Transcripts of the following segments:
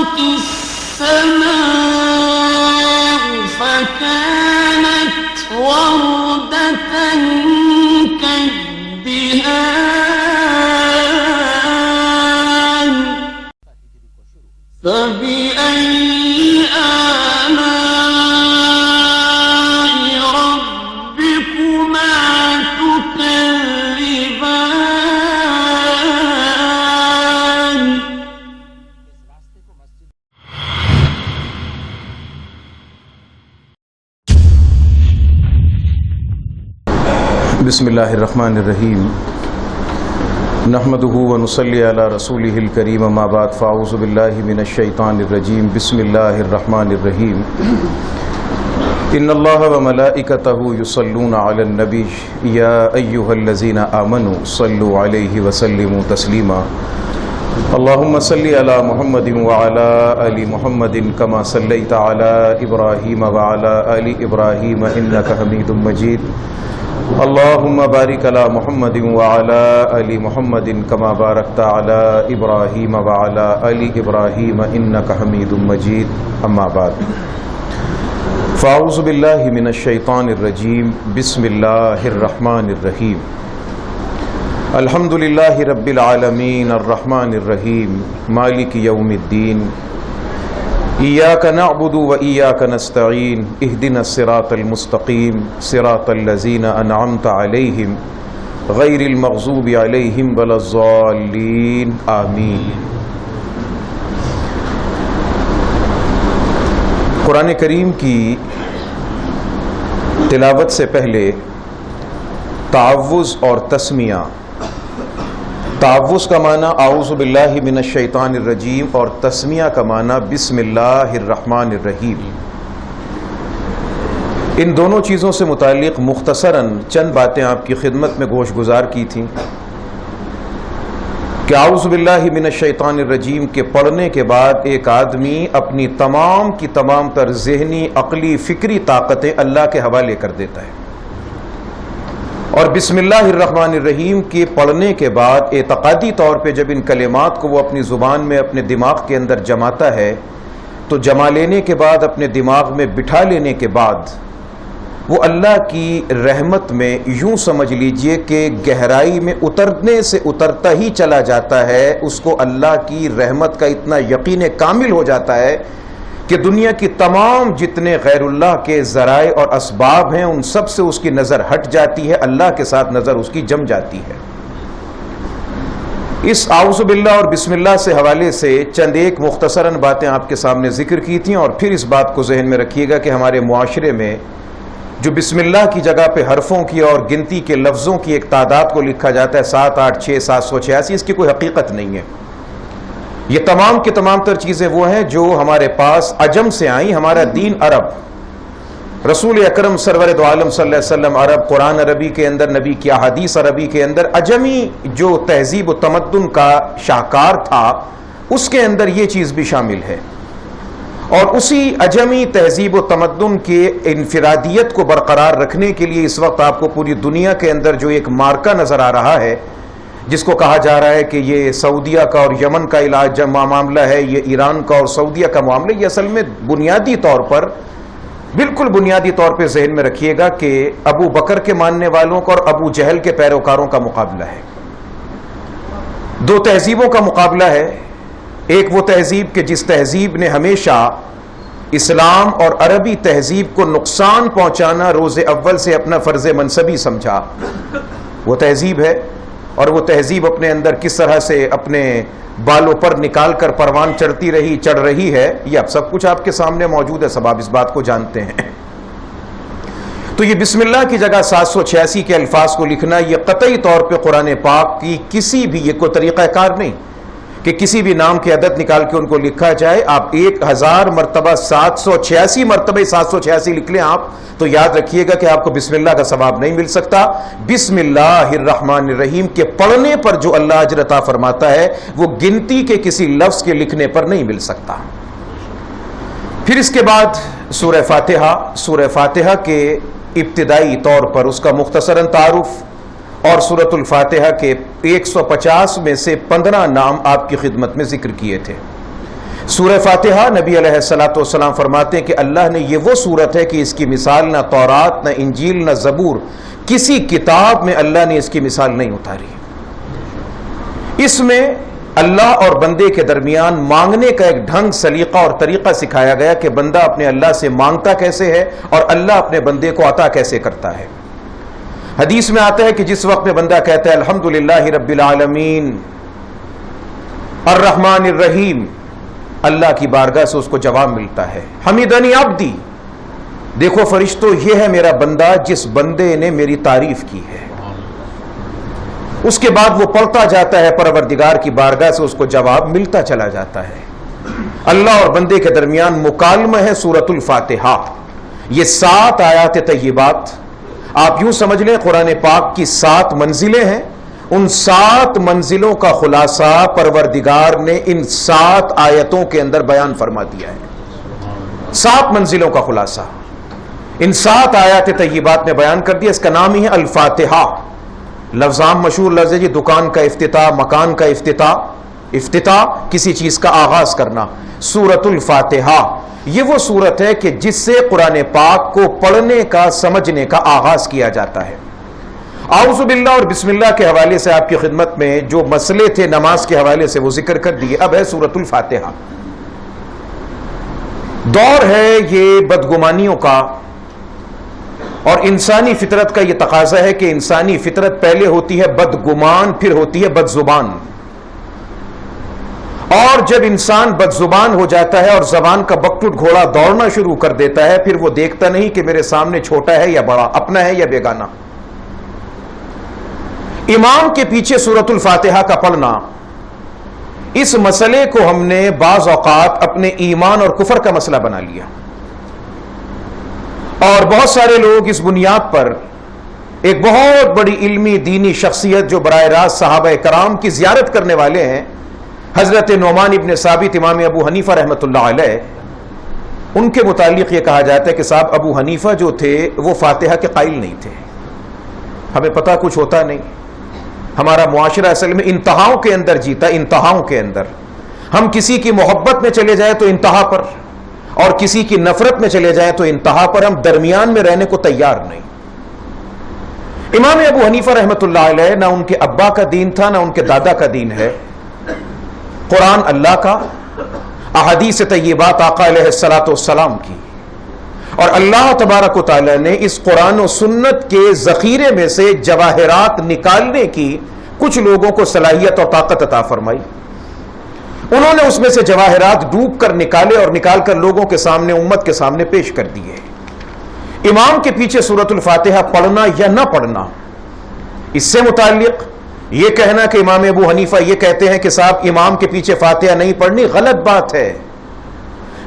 وانشقت السماء فكانت وردة كالدهان فبأي آلاء ربكما تكذبان بسم اللہ الرحمن الرحیم نحمده ونصلی علی رسوله الکریم اما بعد فاعوذ باللہ من الشیطان الرجیم بسم اللہ الرحمن الرحیم ان اللہ وملائکتہ یصلون علی النبی یا ایہا الذین آمنوا صلوا علیہ وسلموا تسلیما اللہم صلی علی محمد وعلی آل محمد کما صلیت علی ابراہیم وعلی آل ابراہیم انکا حمید مجید اللہم بارک علی محمد وعلی آل محمد کما بارکت علی ابراہیم وعلی آل ابراہیم انکا حمید مجید اما بعد فاعوذ باللہ من الشیطان الرجیم بسم اللہ الرحمن الرحیم الحمدللہ رب العالمین الرحمن الرحیم مالک یوم الدین ایاک نعبد و ایاک نستعین اہدنا الصراط المستقیم صراط الذین انعمت علیہم غیر المغضوب علیہم ولا الضالین آمین۔ قرآن کریم کی تلاوت سے پہلے تعوذ اور تسمیہ، تعوذ کا معنی اعوذ باللہ من الشیطان الرجیم اور تسمیہ کا معنی بسم اللہ الرحمن الرحیم۔ ان دونوں چیزوں سے متعلق مختصراً چند باتیں آپ کی خدمت میں گوش گزار کی تھیں کہ اعوذ باللہ من الشیطان الرجیم کے پڑھنے کے بعد ایک آدمی اپنی تمام کی تمام تر ذہنی، عقلی، فکری طاقتیں اللہ کے حوالے کر دیتا ہے، اور بسم اللہ الرحمن الرحیم کے پڑھنے کے بعد اعتقادی طور پہ جب ان کلمات کو وہ اپنی زبان میں اپنے دماغ کے اندر جماتا ہے تو جما لینے کے بعد اپنے دماغ میں بٹھا لینے کے بعد وہ اللہ کی رحمت میں یوں سمجھ لیجئے کہ گہرائی میں اترنے سے اترتا ہی چلا جاتا ہے، اس کو اللہ کی رحمت کا اتنا یقین کامل ہو جاتا ہے کہ دنیا کی تمام جتنے غیر اللہ کے ذرائع اور اسباب ہیں ان سب سے اس کی نظر ہٹ جاتی ہے، اللہ کے ساتھ نظر اس کی جم جاتی ہے۔ اس اعوذ باللہ اور بسم اللہ سے حوالے سے چند ایک مختصراً باتیں آپ کے سامنے ذکر کی تھیں، اور پھر اس بات کو ذہن میں رکھیے گا کہ ہمارے معاشرے میں جو بسم اللہ کی جگہ پہ حرفوں کی اور گنتی کے لفظوں کی ایک تعداد کو لکھا جاتا ہے 7 8 6 786، اس کی کوئی حقیقت نہیں ہے۔ یہ تمام کے تمام تر چیزیں وہ ہیں جو ہمارے پاس عجم سے آئیں۔ ہمارا دین عرب، رسول اکرم سرور دو عالم صلی اللہ علیہ وسلم عرب، قرآن عربی کے اندر، نبی کی احادیث عربی کے اندر، عجمی جو تہذیب و تمدن کا شاہکار تھا اس کے اندر یہ چیز بھی شامل ہے، اور اسی عجمی تہذیب و تمدن کے انفرادیت کو برقرار رکھنے کے لیے اس وقت آپ کو پوری دنیا کے اندر جو ایک مارکا نظر آ رہا ہے، جس کو کہا جا رہا ہے کہ یہ سعودیہ کا اور یمن کا علاج معاملہ ہے، یہ ایران کا اور سعودیہ کا معاملہ، یہ اصل میں بنیادی طور پر، بالکل بنیادی طور پہ ذہن میں رکھیے گا کہ ابو بکر کے ماننے والوں کا اور ابو جہل کے پیروکاروں کا مقابلہ ہے۔ دو تہذیبوں کا مقابلہ ہے، ایک وہ تہذیب کہ جس تہذیب نے ہمیشہ اسلام اور عربی تہذیب کو نقصان پہنچانا روز اول سے اپنا فرض منصبی سمجھا، وہ تہذیب ہے، اور وہ تہذیب اپنے اندر کس طرح سے اپنے بالوں پر نکال کر پروان چڑھ رہی ہے، یہ اب سب کچھ آپ کے سامنے موجود ہے، سب آپ اس بات کو جانتے ہیں۔ تو یہ بسم اللہ کی جگہ 786 کے الفاظ کو لکھنا یہ قطعی طور پہ قرآن پاک کی کسی بھی، یہ کوئی طریقہ کار نہیں کہ کسی بھی نام کی عدد نکال کے ان کو لکھا جائے۔ آپ 1000 مرتبہ 786 مرتبہ 786 لکھ لیں آپ تو یاد رکھیے گا کہ آپ کو بسم اللہ کا ثواب نہیں مل سکتا۔ بسم اللہ الرحمن الرحیم کے پڑھنے پر جو اللہ اجر عطا فرماتا ہے وہ گنتی کے کسی لفظ کے لکھنے پر نہیں مل سکتا۔ پھر اس کے بعد سورہ فاتحہ، سورہ فاتحہ کے ابتدائی طور پر اس کا مختصراً تعارف، اور سورۃ الفاتحہ کے 150 میں سے 15 نام آپ کی خدمت میں ذکر کیے تھے۔ سورہ فاتحہ نبی علیہ الصلوۃ والسلام فرماتے ہیں کہ اللہ نے یہ وہ سورت ہے کہ اس کی مثال نہ تورات، نہ انجیل، نہ زبور، کسی کتاب میں اللہ نے اس کی مثال نہیں اتاری۔ اس میں اللہ اور بندے کے درمیان مانگنے کا ایک ڈھنگ، سلیقہ اور طریقہ سکھایا گیا کہ بندہ اپنے اللہ سے مانگتا کیسے ہے اور اللہ اپنے بندے کو عطا کیسے کرتا ہے۔ حدیث میں آتا ہے کہ جس وقت میں بندہ کہتا ہے الحمدللہ رب العالمین الرحمن الرحیم، اللہ کی بارگاہ سے اس کو جواب ملتا ہے حمیدنی عبدی، دیکھو فرشتوں یہ ہے میرا بندہ جس بندے نے میری تعریف کی ہے۔ اس کے بعد وہ پڑھتا جاتا ہے، پروردگار کی بارگاہ سے اس کو جواب ملتا چلا جاتا ہے۔ اللہ اور بندے کے درمیان مکالمہ ہے سورۃ الفاتحہ۔ یہ 7 آیات طیبات، آپ یوں سمجھ لیں قرآن پاک کی 7 منزلیں ہیں، ان 7 منزلوں کا خلاصہ پروردگار نے ان 7 آیتوں کے اندر بیان فرما دیا ہے۔ 7 منزلوں کا خلاصہ ان 7 آیات طیبات نے بیان کر دیا۔ اس کا نام ہی ہے الفاتحہ۔ لفظ عام مشہور لفظ ہے جی، دکان کا افتتاح، مکان کا افتتاح کسی چیز کا آغاز کرنا۔ سورۃ الفاتحہ یہ وہ سورت ہے کہ جس سے قرآن پاک کو پڑھنے کا، سمجھنے کا آغاز کیا جاتا ہے۔ اعوذ باللہ اور بسم اللہ کے حوالے سے آپ کی خدمت میں جو مسئلے تھے نماز کے حوالے سے وہ ذکر کر دیے، اب ہے سورۃ الفاتحہ۔ دور ہے یہ بدگمانیوں کا، اور انسانی فطرت کا یہ تقاضا ہے کہ انسانی فطرت پہلے ہوتی ہے بدگمان، پھر ہوتی ہے بدزبان۔ اور جب انسان بدزبان ہو جاتا ہے اور زبان کا بکٹوٹ گھوڑا دوڑنا شروع کر دیتا ہے، پھر وہ دیکھتا نہیں کہ میرے سامنے چھوٹا ہے یا بڑا، اپنا ہے یا بیگانہ۔ امام کے پیچھے سورۃ الفاتحہ کا پڑھنا، اس مسئلے کو ہم نے بعض اوقات اپنے ایمان اور کفر کا مسئلہ بنا لیا، اور بہت سارے لوگ اس بنیاد پر ایک بہت بڑی علمی دینی شخصیت جو براہ راست صحابہ کرام کی زیارت کرنے والے ہیں، حضرت نعمان ابن ثابت امام ابو حنیفہ رحمۃ اللہ علیہ، ان کے متعلق یہ کہا جاتا ہے کہ صاحب ابو حنیفہ جو تھے وہ فاتحہ کے قائل نہیں تھے۔ ہمیں پتہ کچھ ہوتا نہیں، ہمارا معاشرہ اصل میں انتہاؤں کے اندر جیتا، انتہاؤں کے اندر۔ ہم کسی کی محبت میں چلے جائیں تو انتہا پر، اور کسی کی نفرت میں چلے جائیں تو انتہا پر، ہم درمیان میں رہنے کو تیار نہیں۔ امام ابو حنیفہ رحمۃ اللہ علیہ نہ ان کے ابا کا دین تھا نہ ان کے دادا کا دین ہے، قرآن اللہ کا، احادیث طیبات آقا علیہ الصلوۃ والسلام کی، اور اللہ تبارک و تعالی نے اس قرآن و سنت کے ذخیرے میں سے جواہرات نکالنے کی کچھ لوگوں کو صلاحیت اور طاقت عطا فرمائی۔ انہوں نے اس میں سے جواہرات ڈوب کر نکالے اور نکال کر لوگوں کے سامنے، امت کے سامنے پیش کر دیے۔ امام کے پیچھے سورۃ الفاتحہ پڑھنا یا نہ پڑھنا، اس سے متعلق یہ کہنا کہ امام ابو حنیفہ یہ کہتے ہیں کہ صاحب امام کے پیچھے فاتحہ نہیں پڑھنی، غلط بات ہے۔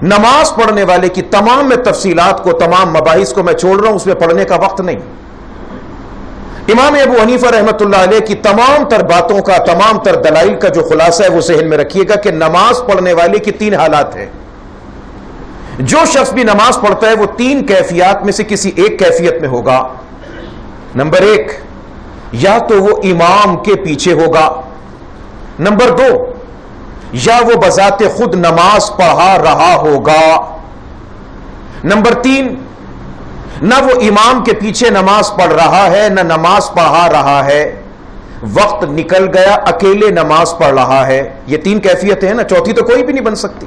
نماز پڑھنے والے کی تمام میں تفصیلات کو، تمام مباحث کو میں چھوڑ رہا ہوں، اس میں پڑھنے کا وقت نہیں۔ امام ابو حنیفہ رحمۃ اللہ علیہ کی تمام تر باتوں کا، تمام تر دلائل کا جو خلاصہ ہے وہ ذہن میں رکھیے گا کہ نماز پڑھنے والے کی 3 حالات ہیں۔ جو شخص بھی نماز پڑھتا ہے وہ 3 کیفیات میں سے کسی ایک کیفیت میں ہوگا۔ نمبر 1، یا تو وہ امام کے پیچھے ہوگا۔ نمبر 2، یا وہ بذات خود نماز پڑھا رہا ہوگا۔ نمبر 3، نہ وہ امام کے پیچھے نماز پڑھ رہا ہے نہ نماز پڑھا رہا ہے، وقت نکل گیا اکیلے نماز پڑھ رہا ہے۔ یہ 3 کیفیتیں ہیں نا، چوتھی تو کوئی بھی نہیں بن سکتی۔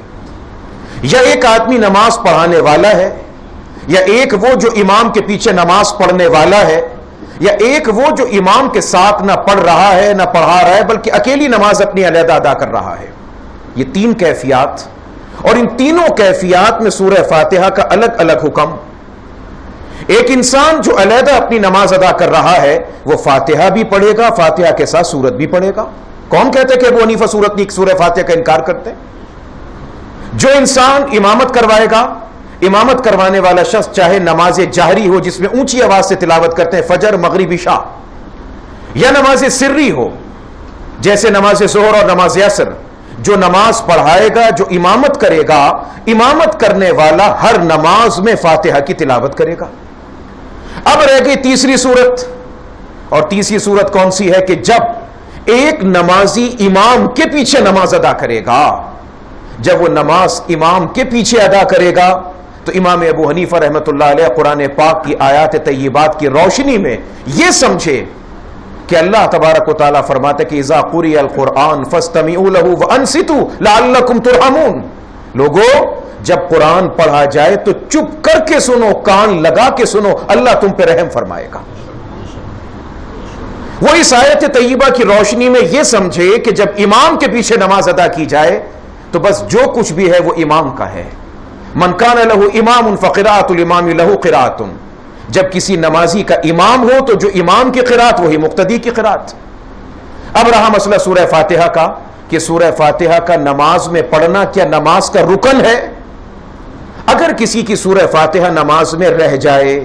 یا ایک آدمی نماز پڑھانے والا ہے، یا ایک وہ جو امام کے پیچھے نماز پڑھنے والا ہے، یا ایک وہ جو امام کے ساتھ نہ پڑھ رہا ہے نہ پڑھا رہا ہے بلکہ اکیلی نماز اپنی علیحدہ ادا کر رہا ہے۔ یہ 3 کیفیات، اور ان تینوں کیفیات میں سورہ فاتحہ کا الگ الگ حکم۔ ایک انسان جو علیحدہ اپنی نماز ادا کر رہا ہے وہ فاتحہ بھی پڑھے گا، فاتحہ کے ساتھ سورت بھی پڑھے گا۔ کون کہتے کہ ابو حنیفہ سورہ فاتحہ کا انکار کرتے ہیں؟ جو انسان امامت کروائے گا، امامت کروانے والا شخص چاہے نماز جہری ہو جس میں اونچی آواز سے تلاوت کرتے ہیں، فجر، مغرب، عشاء، یا نماز سری ہو جیسے نماز ظہر اور نماز عصر، جو نماز پڑھائے گا، جو امامت کرے گا، امامت کرنے والا ہر نماز میں فاتحہ کی تلاوت کرے گا۔ اب رہ گئی تیسری صورت، اور تیسری صورت کون سی ہے کہ جب ایک نمازی امام کے پیچھے نماز ادا کرے گا، جب وہ نماز امام کے پیچھے ادا کرے گا تو امام ابو حنیفہ رحمۃ اللہ علیہ قرآن پاک کی آیات طیبات کی روشنی میں یہ سمجھے کہ اللہ تبارک و تعالیٰ فرماتے کہ اذا قرئ القرآن فاستمعوا له وانصتوا لعلکم ترحمون، لوگو جب قرآن پڑھا جائے تو چپ کر کے سنو، کان لگا کے سنو، اللہ تم پہ رحم فرمائے گا۔ وہ اس آیت طیبہ کی روشنی میں یہ سمجھے کہ جب امام کے پیچھے نماز ادا کی جائے تو بس جو کچھ بھی ہے وہ امام کا ہے۔ من کان لہ امام فقراءۃ الامام لہ قراءۃ، جب کسی نمازی کا امام ہو تو جو امام کی قراءت وہی مقتدی کی قراءت۔ اب رہا مسئلہ سورہ فاتحہ کا کہ سورہ فاتحہ کا نماز میں پڑھنا کیا نماز کا رکن ہے؟ اگر کسی کی سورہ فاتحہ نماز میں رہ جائے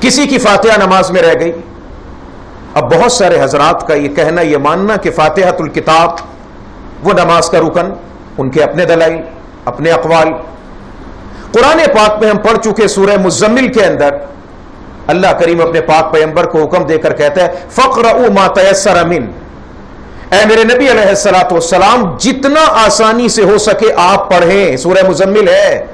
کسی کی فاتحہ نماز میں رہ گئی، اب بہت سارے حضرات کا یہ کہنا یہ ماننا کہ فاتحۃ الکتاب وہ نماز کا رکن، ان کے اپنے دلائل اپنے اقوال۔ قرآن پاک میں ہم پڑھ چکے سورہ مزمل کے اندر اللہ کریم اپنے پاک پیغمبر کو حکم دے کر کہتا ہے فَقْرَؤُوا مَا تَيَسَّرَ مِنْ، اے میرے نبی علیہ السلام جتنا آسانی سے ہو سکے آپ پڑھیں۔ سورہ مزمل ہے۔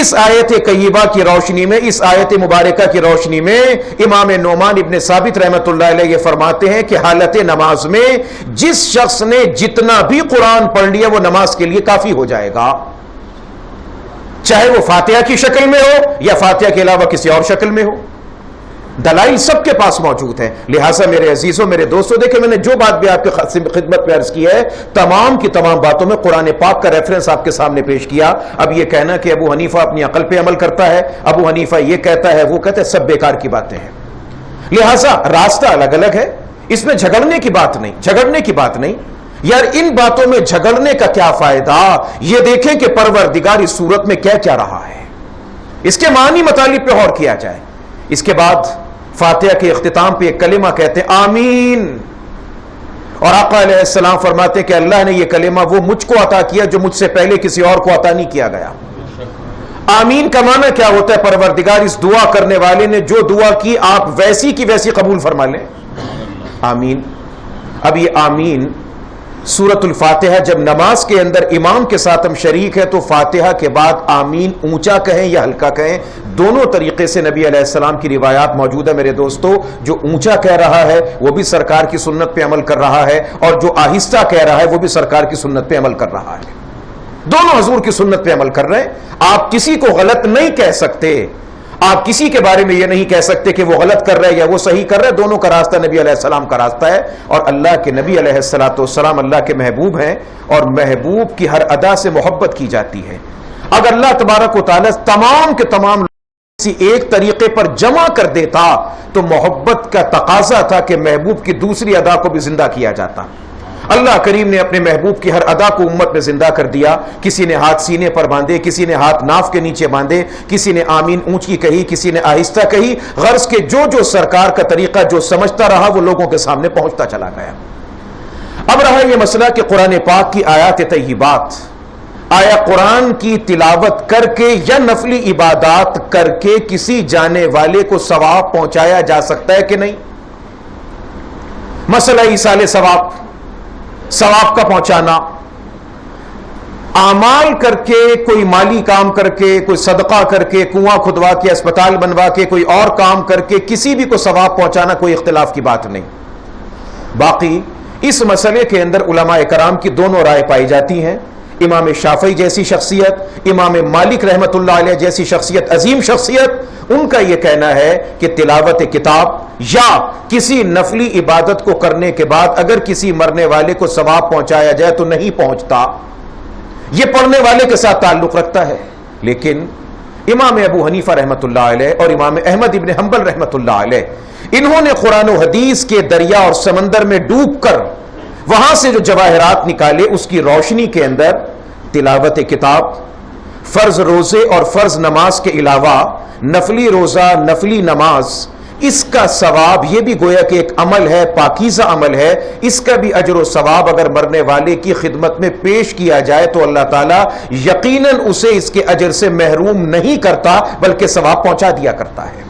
اس آیت قیبہ کی روشنی میں، اس آیت مبارکہ کی روشنی میں امام نعمان ابن ثابت رحمۃ اللہ علیہ یہ فرماتے ہیں کہ حالت نماز میں جس شخص نے جتنا بھی قرآن پڑھ لیا وہ نماز کے لیے کافی ہو جائے گا، چاہے وہ فاتحہ کی شکل میں ہو یا فاتحہ کے علاوہ کسی اور شکل میں ہو۔ دلائل سب کے پاس موجود ہیں۔ لہٰذا میرے عزیزوں، میرے دوستوں، دیکھیں میں نے جو بات بھی آپ کی خدمت میں عرض کی ہے تمام کی تمام باتوں میں قرآن پاک کا ریفرنس آپ کے سامنے پیش کیا۔ اب یہ کہنا کہ ابو حنیفہ اپنی عقل پہ عمل کرتا ہے، ابو حنیفہ یہ کہتا ہے وہ کہتا ہے، سب بیکار کی باتیں ہیں۔ لہٰذا راستہ الگ الگ ہے، اس میں جھگڑنے کی بات نہیں یار، ان باتوں میں جھگڑنے کا کیا فائدہ؟ یہ دیکھیں کہ پروردگار اس صورت میں کیا کیا رہا ہے، اس کے معنی مطالب پہ غور کیا جائے۔ اس کے بعد فاتحہ کے اختتام پہ ایک کلمہ کہتے ہیں آمین، اور آقا علیہ السلام فرماتے ہیں کہ اللہ نے یہ کلمہ وہ مجھ کو عطا کیا جو مجھ سے پہلے کسی اور کو عطا نہیں کیا گیا۔ آمین کا معنی کیا ہوتا ہے؟ پروردگار اس دعا کرنے والے نے جو دعا کی آپ ویسی کی ویسی قبول فرما لیں، آمین۔ اب یہ آمین سورۃ الفاتحہ جب نماز کے اندر امام کے ساتھ ہم شریک ہیں تو فاتحہ کے بعد آمین اونچا کہیں یا ہلکا کہیں، دونوں طریقے سے نبی علیہ السلام کی روایات موجود ہے میرے دوستو۔ جو اونچا کہہ رہا ہے وہ بھی سرکار کی سنت پہ عمل کر رہا ہے، اور جو آہستہ کہہ رہا ہے وہ بھی سرکار کی سنت پہ عمل کر رہا ہے، دونوں حضور کی سنت پہ عمل کر رہے ہیں۔ آپ کسی کو غلط نہیں کہہ سکتے، آپ کسی کے بارے میں یہ نہیں کہہ سکتے کہ وہ غلط کر رہے یا وہ صحیح کر رہے، دونوں کا راستہ نبی علیہ السلام کا راستہ ہے، اور اللہ کے نبی علیہ السلام اللہ کے محبوب ہیں، اور محبوب کی ہر ادا سے محبت کی جاتی ہے۔ اگر اللہ تبارک و تعالیٰ تمام کے تمام کسی ایک طریقے پر جمع کر دیتا تو محبت کا تقاضا تھا کہ محبوب کی دوسری ادا کو بھی زندہ کیا جاتا۔ اللہ کریم نے اپنے محبوب کی ہر ادا کو امت میں زندہ کر دیا۔ کسی نے ہاتھ سینے پر باندھے، کسی نے ہاتھ ناف کے نیچے باندھے، کسی نے آمین اونچی کہی، کسی نے آہستہ کہی، غرض کے جو سرکار کا طریقہ جو سمجھتا رہا وہ لوگوں کے سامنے پہنچتا چلا گیا۔ اب رہا یہ مسئلہ کہ قرآن پاک کی آیات طیبات، آیا قرآن کی تلاوت کر کے یا نفلی عبادات کر کے کسی جانے والے کو ثواب پہنچایا جا سکتا ہے کہ نہیں؟ مسئلہ ایصال ثواب کا پہنچانا، اعمال کر کے، کوئی مالی کام کر کے، کوئی صدقہ کر کے، کنواں کھدوا کے، اسپتال بنوا کے، کوئی اور کام کر کے کسی بھی کو ثواب پہنچانا کوئی اختلاف کی بات نہیں۔ باقی اس مسئلے کے اندر علماء کرام کی دونوں رائے پائی جاتی ہیں۔ امام شافعی جیسی شخصیت، امام مالک رحمت اللہ علیہ جیسی شخصیت، عظیم شخصیت، ان کا یہ کہنا ہے کہ تلاوت کتاب یا کسی نفلی عبادت کو کرنے کے بعد اگر کسی مرنے والے کو ثواب پہنچایا جائے تو نہیں پہنچتا، یہ پڑھنے والے کے ساتھ تعلق رکھتا ہے۔ لیکن امام ابو حنیفہ رحمت اللہ علیہ اور امام احمد ابن حنبل رحمت اللہ علیہ، انہوں نے قرآن و حدیث کے دریا اور سمندر میں ڈوب کر وہاں سے جو جواہرات نکالے اس کی روشنی کے اندر تلاوت کتاب، فرض روزے اور فرض نماز کے علاوہ نفلی روزہ، نفلی نماز، اس کا ثواب، یہ بھی گویا کہ ایک عمل ہے، پاکیزہ عمل ہے، اس کا بھی اجر و ثواب اگر مرنے والے کی خدمت میں پیش کیا جائے تو اللہ تعالیٰ یقیناً اسے اس کے اجر سے محروم نہیں کرتا بلکہ ثواب پہنچا دیا کرتا ہے۔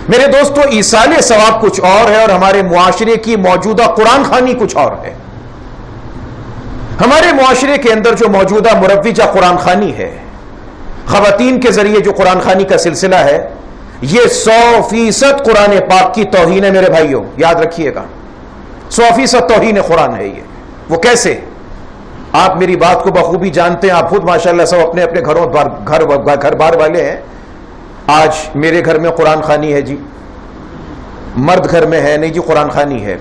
میرے دوستو، ایصال ثواب کچھ اور ہے اور ہمارے معاشرے کی موجودہ قرآن خوانی کچھ اور ہے۔ ہمارے معاشرے کے اندر جو موجودہ مروجہ قرآن خوانی ہے، خواتین کے ذریعے جو قرآن خوانی کا سلسلہ ہے، یہ 100% قرآن پاک کی توہین ہے میرے بھائیوں، یاد رکھیے گا، 100% توہین قرآن ہے یہ۔ وہ کیسے؟ آپ میری بات کو بخوبی جانتے ہیں، آپ خود ماشاءاللہ سب اپنے اپنے گھر بار والے ہیں۔ آج میرے گھر میں قرآن خوانی ہے جی، مرد گھر میں ہے نہیں جی، قرآن خوانی ہے۔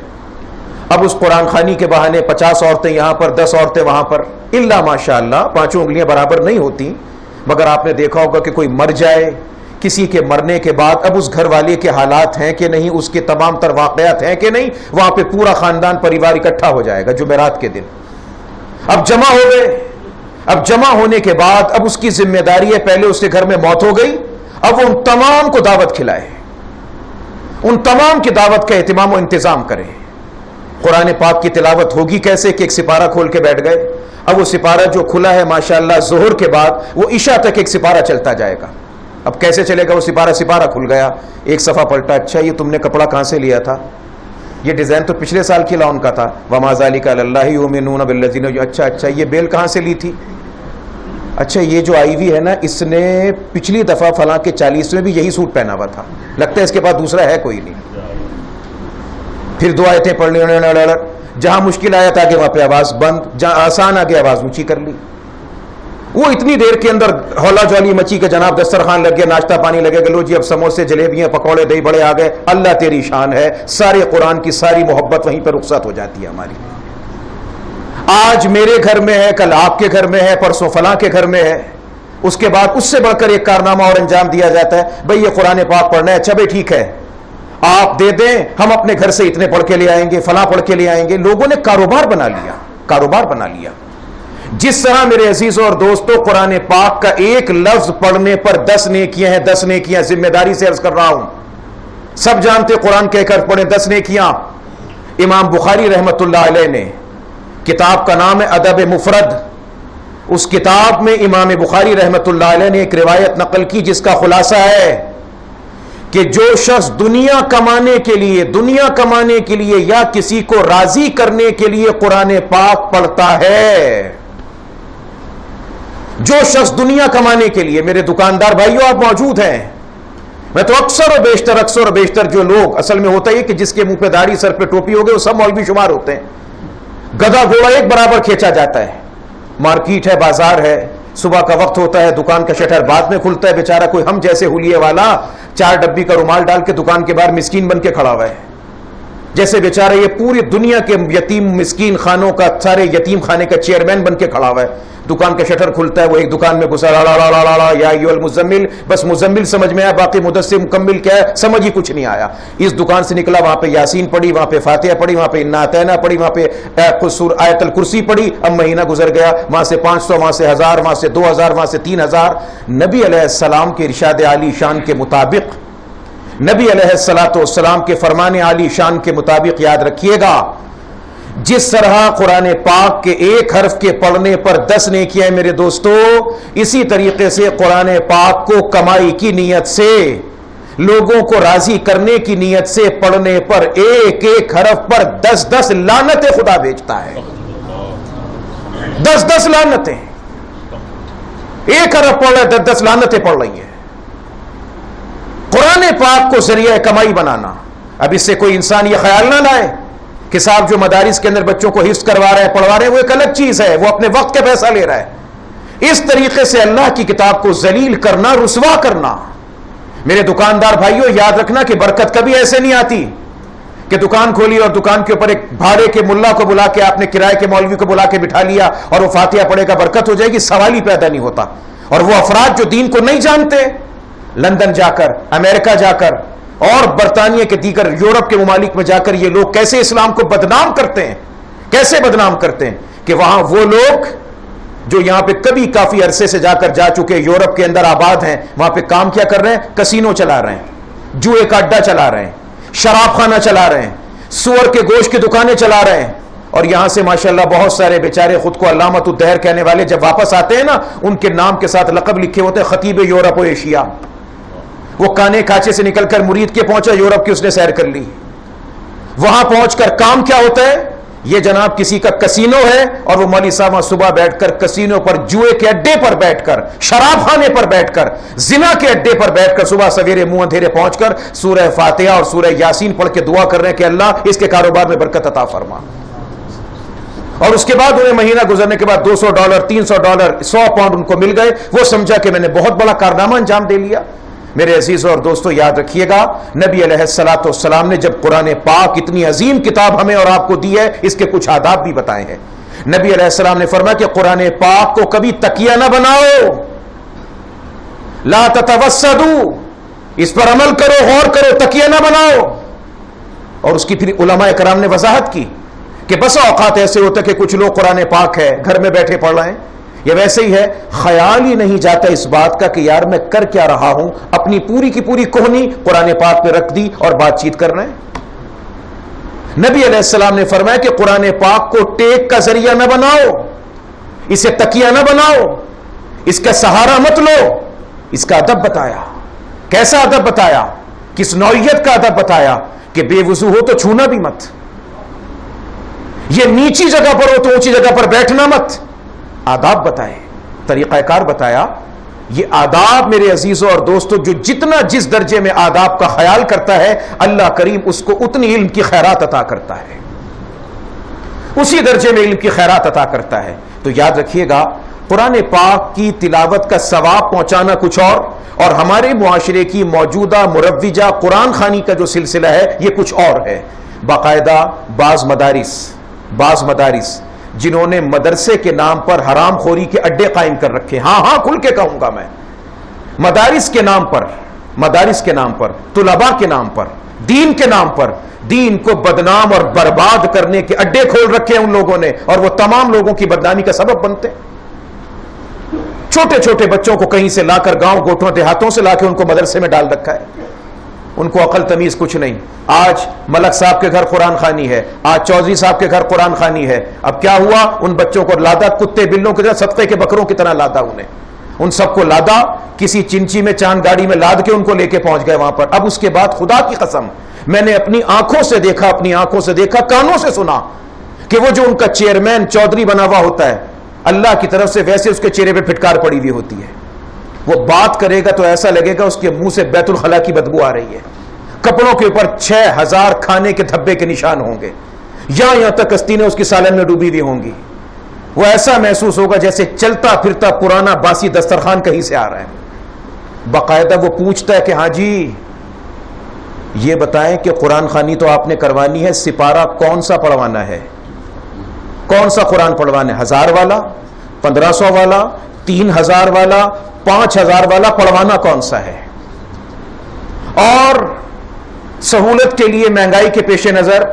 اب اس قرآن خوانی کے بہانے 50 عورتیں یہاں پر، 10 عورتیں وہاں پر، الا ماشاءاللہ 5 انگلیاں برابر نہیں ہوتی، مگر آپ نے دیکھا ہوگا کہ کوئی مر جائے، کسی کے مرنے کے بعد اب اس گھر والے کے حالات ہیں کہ نہیں، اس کے تمام تر واقعات ہیں کہ نہیں، وہاں پہ پورا خاندان پریوار اکٹھا ہو جائے گا جمعرات کے دن۔ اب جمع ہو گئے، اب جمع ہونے کے بعد اب اس کی ذمہ داری ہے، پہلے اس کے گھر میں موت ہو گئی، اب وہ ان تمام کو دعوت کھلائے، ان تمام کی دعوت کا اہتمام و انتظام کرے۔ قرآن پاک کی تلاوت ہوگی کیسے کہ ایک سپارہ کھول کے بیٹھ گئے، اب وہ سپارہ جو کھلا ہے ماشاءاللہ ظہر کے بعد وہ عشاء تک ایک سپارہ چلتا جائے گا۔ اب کیسے چلے گا وہ سپارہ کھل گیا، ایک صفحہ پلٹا، اچھا یہ تم نے کپڑا کہاں سے لیا تھا؟ یہ ڈیزائن تو پچھلے سال کی لون کا تھا، وما ذالک علی اللہ یؤمنون بالذین، اچھا یہ بیل کہاں سے لی تھی؟ اچھا یہ جو آئی ہوئی ہے نا، اس نے پچھلی دفعہ فلاں کے 40 میں بھی یہی سوٹ پہنا ہوا تھا، لگتا ہے اس کے پاس دوسرا ہے کوئی نہیں۔ پھر 2 آیتیں پڑھ لی، جہاں مشکل آیت آگے وہاں پہ آواز بند، جہاں آسان آگے آواز اونچی کر لی۔ وہ اتنی دیر کے اندر ہولا جولی مچی کہ جناب دسترخوان لگ گیا، ناشتہ پانی لگے گا، لو جی اب سموسے جلیبیاں پکوڑے دہی بڑے آ گئے، اللہ تیری شان ہے، سارے قرآن کی ساری محبت وہیں پہ رخصت ہو جاتی ہے ہماری۔ آج میرے گھر میں ہے، کل آپ کے گھر میں ہے، پرسوں فلاں کے گھر میں ہے، اس کے بعد اس سے بڑھ کر ایک کارنامہ اور انجام دیا جاتا ہے، بھئی یہ قرآن پاک پڑھنا ہے، اچھا بھئی ٹھیک ہے آپ دے دیں، ہم اپنے گھر سے اتنے پڑھ کے لے آئیں گے، فلاں پڑھ کے لے آئیں گے۔ لوگوں نے کاروبار بنا لیا۔ جس طرح میرے عزیزوں اور دوستوں قرآن پاک کا ایک لفظ پڑھنے پر 10 نیکیاں ہیں، 10 نیکیاں، ذمہ داری سے عرض کر رہا ہوں، سب جانتے قرآن کہہ کر پڑھیں 10 نیکیاں۔ امام بخاری رحمت اللہ علیہ نے، کتاب کا نام ہے ادب مفرد، اس کتاب میں امام بخاری رحمت اللہ علیہ نے ایک روایت نقل کی جس کا خلاصہ ہے کہ جو شخص دنیا کمانے کے لیے یا کسی کو راضی کرنے کے لیے قرآن پاک پڑھتا ہے، جو شخص دنیا کمانے کے لیے، میرے دکاندار بھائیوں آپ موجود ہیں، میں تو اکثر و بیشتر جو لوگ، اصل میں ہوتا ہے کہ جس کے منہ پہ داڑھی سر پہ ٹوپی ہو گئے وہ سب مولوی شمار ہوتے ہیں، گدھا گھوڑا ایک برابر کھینچا جاتا ہے۔ مارکیٹ ہے، بازار ہے، صبح کا وقت ہوتا ہے، دکان کا شٹر بعد میں کھلتا ہے، بیچارہ کوئی ہم جیسے ہولیے والا 4 ڈبی کا رومال ڈال کے دکان کے باہر مسکین بن کے کھڑا ہوا ہے، جیسے بیچارہ یہ پوری دنیا کے یتیم مسکین خانوں کا، سارے یتیم خانے کا چیئرمین بن کے کھڑا ہوا ہے۔ دکان کا شٹر کھلتا ہے، وہ ایک دکان میں گھسا، یا ایھا المزمل، بس مزمل سمجھ میں آیا، باقی مدثر مکمل کیا ہے سمجھ ہی کچھ نہیں آیا۔ اس دکان سے نکلا، وہاں پہ یاسین پڑھی، وہاں پہ فاتحہ پڑھی، وہاں پہ انا اعطینہ پڑھی، وہاں پہ آیت الکرسی پڑھی، اب مہینہ گزر گیا، وہاں سے 500، وہاں سے 1000، وہاں سے 2000، وہاں سے 3000۔ نبی علیہ السلام کے ارشاد عالی شان کے مطابق، نبی علیہ السلام کے فرمان عالی شان کے مطابق، یاد رکھیے گا، جس طرح قرآن پاک کے ایک حرف کے پڑھنے پر 10 نیکیاں ہیں میرے دوستو، اسی طریقے سے قرآن پاک کو کمائی کی نیت سے، لوگوں کو راضی کرنے کی نیت سے پڑھنے پر ایک ایک حرف پر 10 لعنتیں خدا بھیجتا ہے۔ 10 لعنتیں، ایک حرف پڑھ رہے 10 لعنتیں پڑھ رہی ہیں۔ قرآن پاک کو ذریعہ کمائی بنانا، اب اس سے کوئی انسان یہ خیال نہ لائے کہ صاحب جو مدارس کے اندر بچوں کو حفظ کروا رہے ہیں، پڑھوا رہے ہیں، وہ ایک الگ چیز ہے، وہ اپنے وقت کا پیسہ لے رہا ہے۔ اس طریقے سے اللہ کی کتاب کو ذلیل کرنا، رسوا کرنا، میرے دکاندار بھائیوں یاد رکھنا کہ برکت کبھی ایسے نہیں آتی کہ دکان کھولی اور دکان کے اوپر ایک بھاڑے کے ملا کو بلا کے، آپ نے کرائے کے مولوی کو بلا کے بٹھا لیا اور وہ فاتحہ پڑھے گا برکت ہو جائے گی، سوال ہی پیدا نہیں ہوتا۔ اور وہ افراد جو دین کو نہیں جانتے، لندن جا کر، امریکہ جا کر اور برطانیہ کے دیگر یورپ کے ممالک میں جا کر یہ لوگ کیسے اسلام کو بدنام کرتے ہیں، کیسے بدنام کرتے ہیں کہ وہاں وہ لوگ جو یہاں پہ کبھی کافی عرصے سے جا چکے یورپ کے اندر آباد ہیں، وہاں پہ کام کیا کر رہے ہیں؟ کسینو چلا رہے ہیں، جوئے کا اڈا چلا رہے ہیں، شراب خانہ چلا رہے ہیں، سور کے گوشت کی دکانیں چلا رہے ہیں، اور یہاں سے ماشاءاللہ بہت سارے بیچارے خود کو علامت الدہر کہنے والے جب واپس آتے ہیں نا، ان کے نام کے ساتھ لقب لکھے ہوتے ہیں خطیب یورپ و ایشیا۔ وہ کانے کاچے سے نکل کر مرید کے پہنچا، یورپ کی اس نے سیر کر لی، وہاں پہنچ کر کام کیا ہوتا ہے یہ جناب کسی کا کسینو ہے اور وہ مولوی صاحب صبح بیٹھ کر کسینو پر، جوئے کے اڈے پر بیٹھ کر، شراب خانے پر بیٹھ کر، زنا کے اڈے پر بیٹھ کر صبح سویرے منہ اندھیرے پہنچ کر سورہ فاتحہ اور سورہ یاسین پڑھ کے دعا کر رہے ہیں کہ اللہ اس کے کاروبار میں برکت عطا فرما. اور اس کے بعد انہیں مہینہ گزرنے کے بعد $200 $300 $100 ان کو مل گئے. وہ سمجھا کہ میں نے بہت بڑا کارنامہ انجام دے لیا. میرے عزیزوں اور دوستوں یاد رکھیے گا، نبی علیہ الصلوۃ والسلام نے جب قرآن پاک اتنی عظیم کتاب ہمیں اور آپ کو دی ہے، اس کے کچھ آداب بھی بتائے ہیں. نبی علیہ السلام نے فرمایا کہ قرآن پاک کو کبھی تکیہ نہ بناؤ، لا تتوسدوا، اس پر عمل کرو، غور کرو، تکیہ نہ بناؤ. اور اس کی پھر علماء کرام نے وضاحت کی کہ بس اوقات ایسے ہوتا ہے کہ کچھ لوگ قرآن پاک ہے گھر میں بیٹھے پڑھ رہے ہیں، یہ ویسے ہی ہے، خیال ہی نہیں جاتا اس بات کا کہ یار میں کر کیا رہا ہوں، اپنی پوری کی پوری کوہنی قرآن پاک پہ رکھ دی اور بات چیت کر رہے ہیں. نبی علیہ السلام نے فرمایا کہ قرآن پاک کو ٹیک کا ذریعہ نہ بناؤ، اسے تکیہ نہ بناؤ، اس کا سہارا مت لو. اس کا ادب بتایا. کیسا ادب بتایا؟ کس نوعیت کا ادب بتایا؟ کہ بے وضو ہو تو چھونا بھی مت، یہ نیچی جگہ پر ہو تو اونچی جگہ پر بیٹھنا مت. آداب بتائے، طریقہ کار بتایا. یہ آداب میرے عزیزوں اور دوستوں، جو جتنا جس درجے میں آداب کا خیال کرتا ہے اللہ کریم اس کو اتنی علم کی خیرات عطا کرتا ہے، اسی درجے میں علم کی خیرات عطا کرتا ہے. تو یاد رکھیے گا، قرآن پاک کی تلاوت کا ثواب پہنچانا کچھ اور ہمارے معاشرے کی موجودہ مروجہ قرآن خوانی کا جو سلسلہ ہے یہ کچھ اور ہے. باقاعدہ بعض مدارس جنہوں نے مدرسے کے نام پر حرام خوری کے اڈے قائم کر رکھے، ہاں کھل کے کہوں گا میں، مدارس کے نام پر طلباء کے نام پر دین کے نام پر دین کو بدنام اور برباد کرنے کے اڈے کھول رکھے ہیں ان لوگوں نے، اور وہ تمام لوگوں کی بدنامی کا سبب بنتے ہیں. چھوٹے چھوٹے بچوں کو کہیں سے لا کر، گاؤں گوٹھوں دیہاتوں سے لا کے ان کو مدرسے میں ڈال رکھا ہے. ان کو عقل تمیز کچھ نہیں. آج ملک صاحب کے گھر قرآن خوانی ہے، آج چودھری صاحب کے گھر قرآن خوانی ہے. اب کیا ہوا؟ ان بچوں کو لادا کتے بلوں کی طرح، صدقے کے بکروں کی طرح لادا انہیں، ان سب کو لادا کسی چنچی میں چاند گاڑی میں لاد کے ان کو لے کے پہنچ گئے وہاں پر. اب اس کے بعد خدا کی قسم میں نے اپنی آنکھوں سے دیکھا، کانوں سے سنا کہ وہ جو ان کا چیئرمین چودھری بنا ہوا ہوتا ہے، اللہ کی طرف سے ویسے اس کے چہرے پہ پھٹکار پڑی ہوئی ہوتی ہے. وہ بات کرے گا تو ایسا لگے گا اس کے منہ سے بیت الخلا کی بدبو آ رہی ہے. کپڑوں کے اوپر 6000 کھانے کے دھبے کے نشان ہوں گے، یہاں تک استینیں اس کی سالن میں ڈوبی ہوئی ہوں گی. وہ ایسا محسوس ہوگا جیسے چلتا پھرتا پرانا باسی دسترخوان کہیں سے آ رہا ہے. باقاعدہ وہ پوچھتا ہے کہ ہاں جی یہ بتائیں کہ قرآن خوانی تو آپ نے کروانی ہے، سپارہ کون سا پڑھوانا ہے، کون سا قرآن پڑھوانا ہے، 1000 والا، 1500 والا، 3000 والا، 5000 والا پڑھوانا کون سا ہے؟ اور سہولت کے لیے مہنگائی کے پیش نظر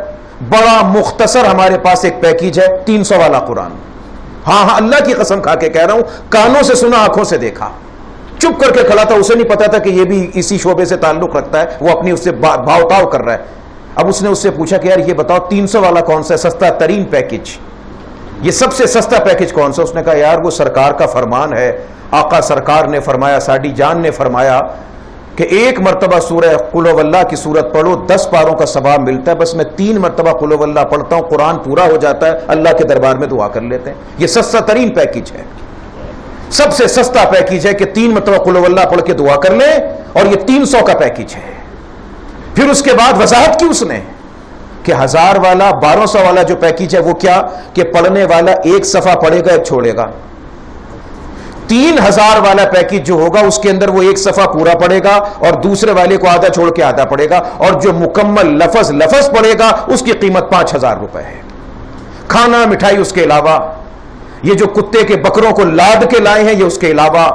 بڑا مختصر ہمارے پاس ایک پیکیج ہے، 300 والا قرآن. ہاں اللہ کی قسم کھا کے کہہ رہا ہوں، کانوں سے سنا، آنکھوں سے دیکھا. چپ کر کے کھڑا تھا، اسے نہیں پتا تھا کہ یہ بھی اسی شعبے سے تعلق رکھتا ہے، وہ اپنی اس سے بھاؤ تاؤ کر رہا ہے. اب اس نے اس سے پوچھا کہ یار یہ بتاؤ 300 والا کون سا ہے، سستا ترین پیکیج، یہ سب سے سستا پیکیج کون سا؟ اس نے کہا یار وہ سرکار کا فرمان ہے، آقا سرکار نے فرمایا، ساڈی جان نے فرمایا کہ 1 مرتبہ سورہ قل هو اللہ کی سورت پڑھو 10 پاروں کا ثواب ملتا ہے. بس میں 3 مرتبہ قل هو اللہ پڑھتا ہوں، قرآن پورا ہو جاتا ہے، اللہ کے دربار میں دعا کر لیتے ہیں. یہ سستا ترین پیکیج ہے، سب سے سستا پیکیج ہے کہ 3 مرتبہ قل هو اللہ پڑھ کے دعا کر لیں، اور یہ 300 کا پیکیج ہے. پھر اس کے بعد وضاحت کی اس نے کہ 1000 والا 1200 والا جو پیکیج ہے وہ کیا کہ پڑھنے والا 1 صفحہ پڑھے گا، 1 چھوڑے گا. 3000 والا پیکیج جو ہوگا اس کے اندر وہ 1 صفحہ پورا پڑھے گا اور دوسرے والے کو آدھا چھوڑ کے آدھا پڑھے گا، اور جو مکمل لفظ پڑھے گا اس کی قیمت 5000 روپے ہے. کھانا مٹھائی اس کے علاوہ، یہ جو کتے کے بکروں کو لاد کے لائے ہیں یہ اس کے علاوہ،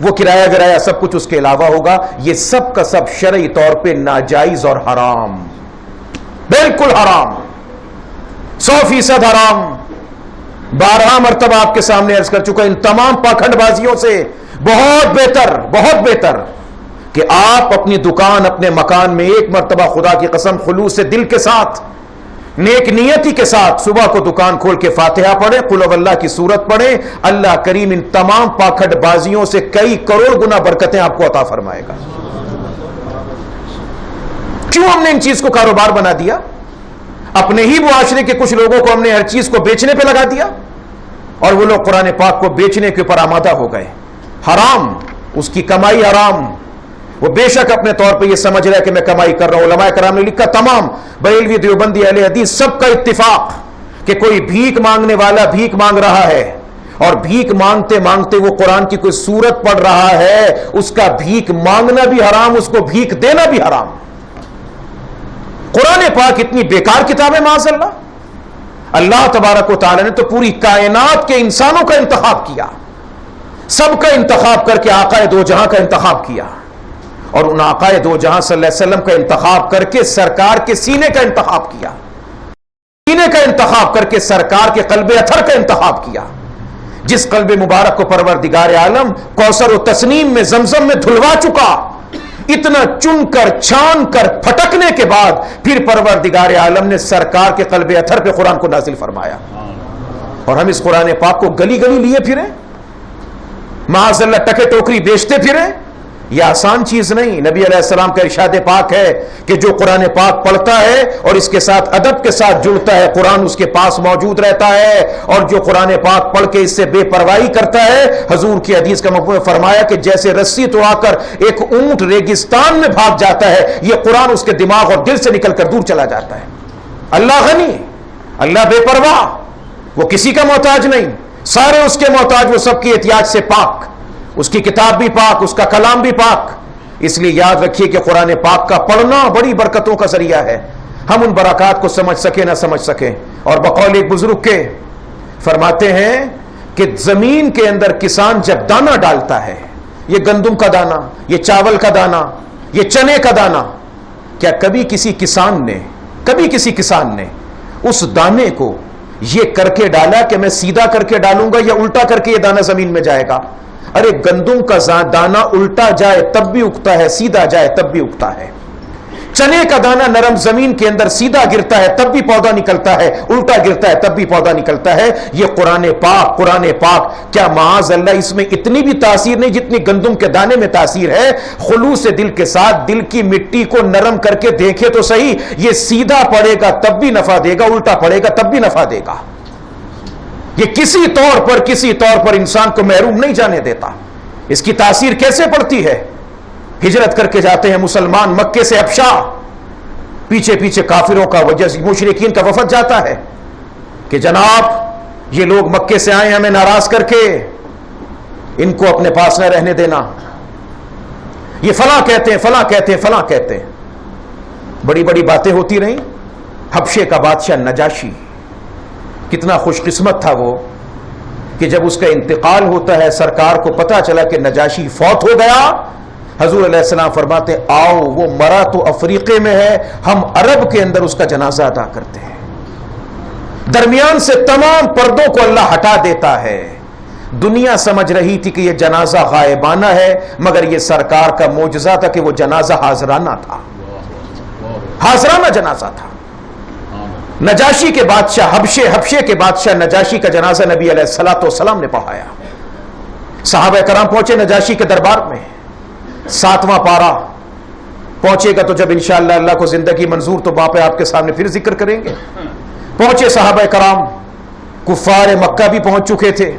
وہ کرایہ گرایا سب کچھ اس کے علاوہ ہوگا. یہ سب کا سب شرعی طور پہ ناجائز اور حرام، بالکل حرام، 100% حرام. 12 مرتبہ آپ کے سامنے عرض کر چکا، ان تمام پاکھنڈ بازیوں سے بہت بہتر کہ آپ اپنی دکان، اپنے مکان میں 1 مرتبہ خدا کی قسم خلوص سے دل کے ساتھ، نیک نیتی کے ساتھ صبح کو دکان کھول کے فاتحہ پڑھیں، قل هو اللہ کی سورت پڑھیں. اللہ کریم ان تمام پاکھنڈ بازیوں سے کئی کروڑ گنا برکتیں آپ کو عطا فرمائے گا. کیوں ہم نے ان چیز کو کاروبار بنا دیا؟ اپنے ہی معاشرے کے کچھ لوگوں کو ہم نے ہر چیز کو بیچنے پہ لگا دیا اور وہ لوگ قرآن پاک کو بیچنے کے اوپر آمادہ ہو گئے. حرام، اس کی کمائی حرام. وہ بے شک اپنے طور پہ یہ سمجھ رہا ہے کہ میں کمائی کر رہا ہوں. علماء کرام نے لکھا، تمام بریلوی دیوبندی اہل حدیث سب کا اتفاق کہ کوئی بھیک مانگنے والا بھیک مانگ رہا ہے اور بھیک مانگتے مانگتے وہ قرآن کی کوئی سورت پڑھ رہا ہے، اس کا بھیک مانگنا بھی حرام، اس کو بھیک دینا بھی حرام. قرآن پاک اتنی بیکار کتاب ہے معاذ اللہ. اللہ تبارک و تعالی نے تو پوری کائنات کے انسانوں کا انتخاب کیا، سب کا انتخاب کر کے آقائے دو جہاں کا انتخاب کیا، اور ان آقائے دو جہاں صلی اللہ علیہ وسلم کا انتخاب کر کے سرکار کے سینے کا انتخاب کیا، سینے کا انتخاب کر کے سرکار کے قلب اطہر کا انتخاب کیا، جس قلب مبارک کو پروردگار عالم کوثر و تسنیم میں زمزم میں دھلوا چکا. اتنا چن کر چھان کر پھٹکنے کے بعد پھر پروردگار عالم نے سرکار کے قلب اطہر پہ قرآن کو نازل فرمایا، اور ہم اس قرآن پاک کو گلی گلی لیے پھریں، معاذ اللہ ٹکے ٹوکری بیچتے پھریں. یہ آسان چیز نہیں. نبی علیہ السلام کا ارشاد پاک ہے کہ جو قرآن پاک پڑھتا ہے اور اس کے ساتھ ادب کے ساتھ جڑتا ہے، قرآن اس کے پاس موجود رہتا ہے، اور جو قرآن پاک پڑھ کے اس سے بے پرواہی کرتا ہے، حضور کی حدیث کا مفہوم فرمایا کہ جیسے رسی تو آ کر ایک اونٹ ریگستان میں بھاگ جاتا ہے، یہ قرآن اس کے دماغ اور دل سے نکل کر دور چلا جاتا ہے. اللہ غنی، اللہ بے پرواہ، وہ کسی کا محتاج نہیں، سارے اس کے محتاج، وہ سب کی احتیاج سے پاک، اس کی کتاب بھی پاک، اس کا کلام بھی پاک. اس لیے یاد رکھیے کہ قرآن پاک کا پڑھنا بڑی برکتوں کا ذریعہ ہے. ہم ان برکات کو سمجھ سکیں نہ سمجھ سکیں. اور بقول ایک بزرگ کے فرماتے ہیں کہ زمین کے اندر کسان جب دانہ ڈالتا ہے، یہ گندم کا دانہ، یہ چاول کا دانہ، یہ چنے کا دانہ، کیا کبھی کسی کسان نے اس دانے کو یہ کر کے ڈالا کہ میں سیدھا کر کے ڈالوں گا یا الٹا کر کے یہ دانہ زمین میں جائے گا؟ ارے گندم کا دانہ الٹا جائے تب بھی اگتا ہے، سیدھا جائے تب بھی اگتا ہے. چنے کا دانہ نرم زمین کے اندر سیدھا گرتا ہے تب بھی پودا نکلتا ہے، الٹا گرتا ہے تب بھی پودا نکلتا ہے. یہ قرآن پاک کیا معاذ اللہ اس میں اتنی بھی تاثیر نہیں جتنی گندم کے دانے میں تاثیر ہے. خلوص دل کے ساتھ دل کی مٹی کو نرم کر کے دیکھے تو صحیح، یہ سیدھا پڑے گا تب بھی نفع دے گا، الٹا پڑے گا تب بھی نفع دے گا. یہ کسی طور پر انسان کو محروم نہیں جانے دیتا. اس کی تاثیر کیسے پڑتی ہے؟ ہجرت کر کے جاتے ہیں مسلمان مکے سے حبشہ، پیچھے پیچھے کافروں کا مشرکین کا وفد جاتا ہے کہ جناب یہ لوگ مکے سے آئے ہمیں ناراض کر کے، ان کو اپنے پاس نہ رہنے دینا، یہ فلاں کہتے ہیں. بڑی بڑی باتیں ہوتی رہیں. حبشے کا بادشاہ نجاشی کتنا خوش قسمت تھا وہ کہ جب اس کا انتقال ہوتا ہے، سرکار کو پتا چلا کہ نجاشی فوت ہو گیا. حضور علیہ السلام فرماتے آؤ وہ مرا تو افریقے میں ہے، ہم عرب کے اندر اس کا جنازہ ادا کرتے ہیں. درمیان سے تمام پردوں کو اللہ ہٹا دیتا ہے. دنیا سمجھ رہی تھی کہ یہ جنازہ غائبانہ ہے، مگر یہ سرکار کا معجزہ تھا کہ وہ جنازہ حاضرانہ تھا، حاضرانہ جنازہ تھا. نجاشی کے بادشاہ حبشے کے بادشاہ نجاشی کا جنازہ نبی علیہ السلام نے پڑھایا. صحابہ کرام پہنچے نجاشی کے دربار میں. 7واں پارہ پہنچے گا تو جب انشاءاللہ اللہ کو زندگی منظور تو باپ آپ کے سامنے پھر ذکر کریں گے. پہنچے صحابہ کرام، کفار مکہ بھی پہنچ چکے تھے،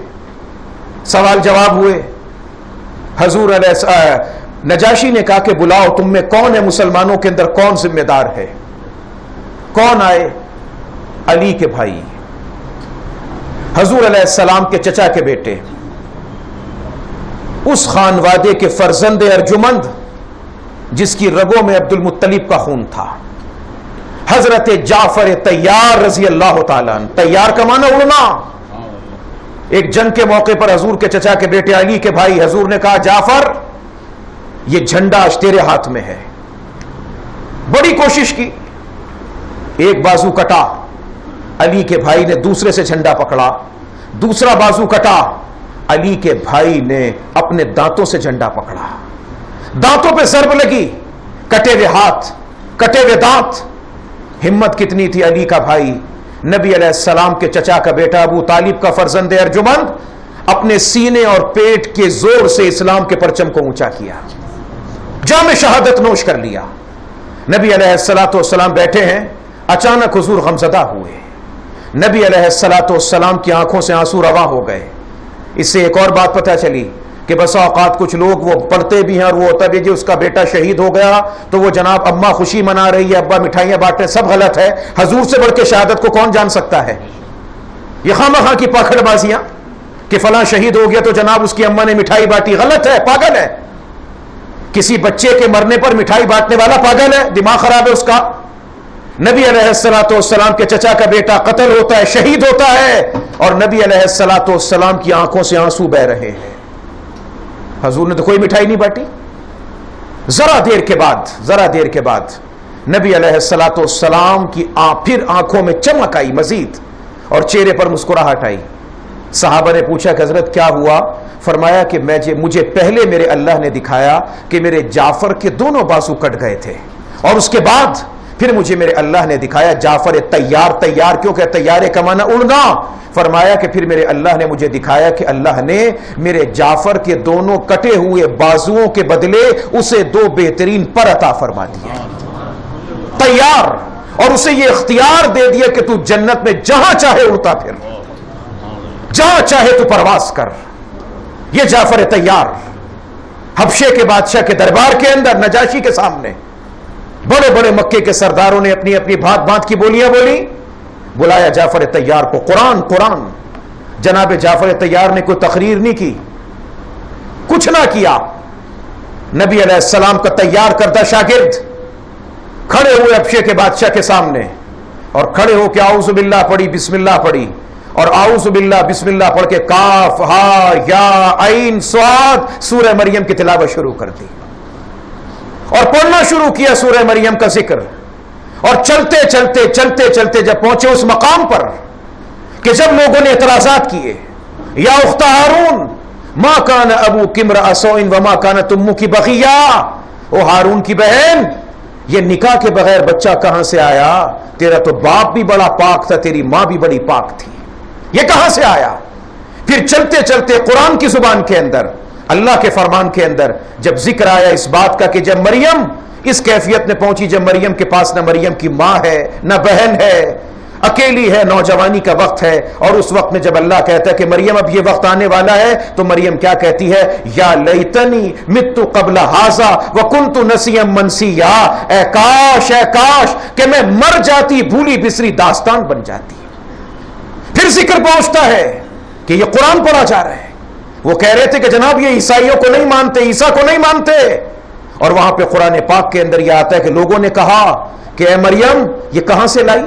سوال جواب ہوئے. حضور علیہ نجاشی نے کہا کہ بلاؤ تم میں کون ہے مسلمانوں کے اندر کون ذمہ دار ہے؟ کون آئے؟ علی کے بھائی، حضور علیہ السلام کے چچا کے بیٹے، اس خانوادے کے فرزند ارجمند جس کی رگوں میں عبد المطلب کا خون تھا، حضرت جعفر طیار رضی اللہ تعالیٰ عنہ. طیار کا معنی اڑنا. ایک جنگ کے موقع پر حضور کے چچا کے بیٹے علی کے بھائی، حضور نے کہا جعفر یہ جھنڈا آج تیرے ہاتھ میں ہے. بڑی کوشش کی، ایک بازو کٹا، علی کے بھائی نے دوسرے سے جھنڈا پکڑا، دوسرا بازو کٹا، علی کے بھائی نے اپنے دانتوں سے جھنڈا پکڑا، دانتوں پہ ضرب لگی، کٹے ہوئے ہاتھ، کٹے ہوئے دانت. ہمت کتنی تھی علی کا بھائی، نبی علیہ السلام کے چچا کا بیٹا ابو طالب کا فرزند ارجمند، اپنے سینے اور پیٹ کے زور سے اسلام کے پرچم کو اونچا کیا، جام شہادت نوش کر لیا. نبی علیہ السلام بیٹھے ہیں، اچانک حضور غمزدہ ہوئے، نبی علیہ الصلوۃ والسلام کی آنکھوں سے آنسو رواں ہو گئے۔ اس سے ایک اور بات پتہ چلی کہ بسا اوقات کچھ لوگ وہ پڑھتے بھی ہیں اور وہ ہوتا بھی جی اس کا بیٹا شہید ہو گیا تو وہ جناب اماں خوشی منا رہی ہے، ابا مٹھائیاں بانٹ رہے، سب غلط ہے۔ حضور سے بڑھ کے شہادت کو کون جان سکتا ہے؟ یہ خواہ مخواہ کی پاکڑ بازیاں کہ فلاں شہید ہو گیا تو جناب اس کی اماں نے مٹھائی بانٹی، غلط ہے، پاگل ہے۔ کسی بچے کے مرنے پر مٹھائی بانٹنے والا پاگل ہے، دماغ خراب ہے اس کا۔ نبی علیہ الصلوۃ والسلام کے چچا کا بیٹا قتل ہوتا ہے، شہید ہوتا ہے، اور نبی علیہ الصلوۃ والسلام کی آنکھوں سے آنسو بہ رہے ہیں۔ حضور نے تو کوئی مٹھائی نہیں بانٹی۔ ذرا دیر کے بعد نبی علیہ الصلوۃ والسلام کی پھر آنکھوں میں چمک آئی مزید اور چہرے پر مسکراہٹ آئی۔ صحابہ نے پوچھا کہ حضرت کیا ہوا؟ فرمایا کہ مجھے پہلے میرے اللہ نے دکھایا کہ میرے جعفر کے دونوں بازو کٹ گئے تھے، اور اس کے بعد پھر مجھے میرے اللہ نے دکھایا جعفر تیار کیوں کہ تیارے کا معنی اڑنا۔ فرمایا کہ پھر میرے اللہ نے مجھے دکھایا کہ اللہ نے میرے جعفر کے دونوں کٹے ہوئے بازوؤں کے بدلے اسے 2 بہترین پر عطا فرما دیے، تیار، اور اسے یہ اختیار دے دیا کہ تو جنت میں جہاں چاہے اڑتا پھر، جہاں چاہے تو پرواز کر۔ یہ جعفر تیار حبشے کے بادشاہ کے دربار کے اندر نجاشی کے سامنے بڑے بڑے مکے کے سرداروں نے اپنی اپنی بھانت بھانت کی بولیاں بولی، بلایا جعفر تیار کو، قرآن۔ جناب جعفر تیار نے کوئی تقریر نہیں کی، کچھ نہ کیا۔ نبی علیہ السلام کا تیار کردہ شاگرد کھڑے ہوئے حبشے کے بادشاہ کے سامنے، اور کھڑے ہو کے اعوذ باللہ پڑھی، بسم اللہ پڑھی، اور اعوذ باللہ بسم اللہ پڑھ کے کاف ہا یا عین صاد سورہ مریم کی تلاوت شروع کر دی، اور پڑھنا شروع کیا سورہ مریم کا ذکر۔ اور چلتے جب پہنچے اس مقام پر کہ جب لوگوں نے اعتراضات کیے، یا اخت ہارون ما کان ابوک امرأ سوء وما کانت امک بغیا، او ہارون کی بہن یہ نکاح کے بغیر بچہ کہاں سے آیا؟ تیرا تو باپ بھی بڑا پاک تھا، تیری ماں بھی بڑی پاک تھی، یہ کہاں سے آیا؟ پھر چلتے قرآن کی زبان کے اندر، اللہ کے فرمان کے اندر جب ذکر آیا اس بات کا کہ جب مریم اس کیفیت میں پہنچی، جب مریم کے پاس نہ مریم کی ماں ہے نہ بہن ہے، اکیلی ہے، نوجوانی کا وقت ہے، اور اس وقت میں جب اللہ کہتا ہے کہ مریم اب یہ وقت آنے والا ہے، تو مریم کیا کہتی ہے؟ یا لیتنی مت قبل ھذا وکنت نسیا منسیا، اے کاش کہ میں مر جاتی، بھولی بسری داستان بن جاتی۔ پھر ذکر پہنچتا ہے کہ یہ قرآن پڑھا جا رہا ہے۔ وہ کہہ رہے تھے کہ جناب یہ عیسائیوں کو نہیں مانتے، عیسیٰ کو نہیں مانتے، اور وہاں پہ قرآن پاک کے اندر یہ آتا ہے کہ لوگوں نے کہا کہ اے مریم یہ کہاں سے لائی؟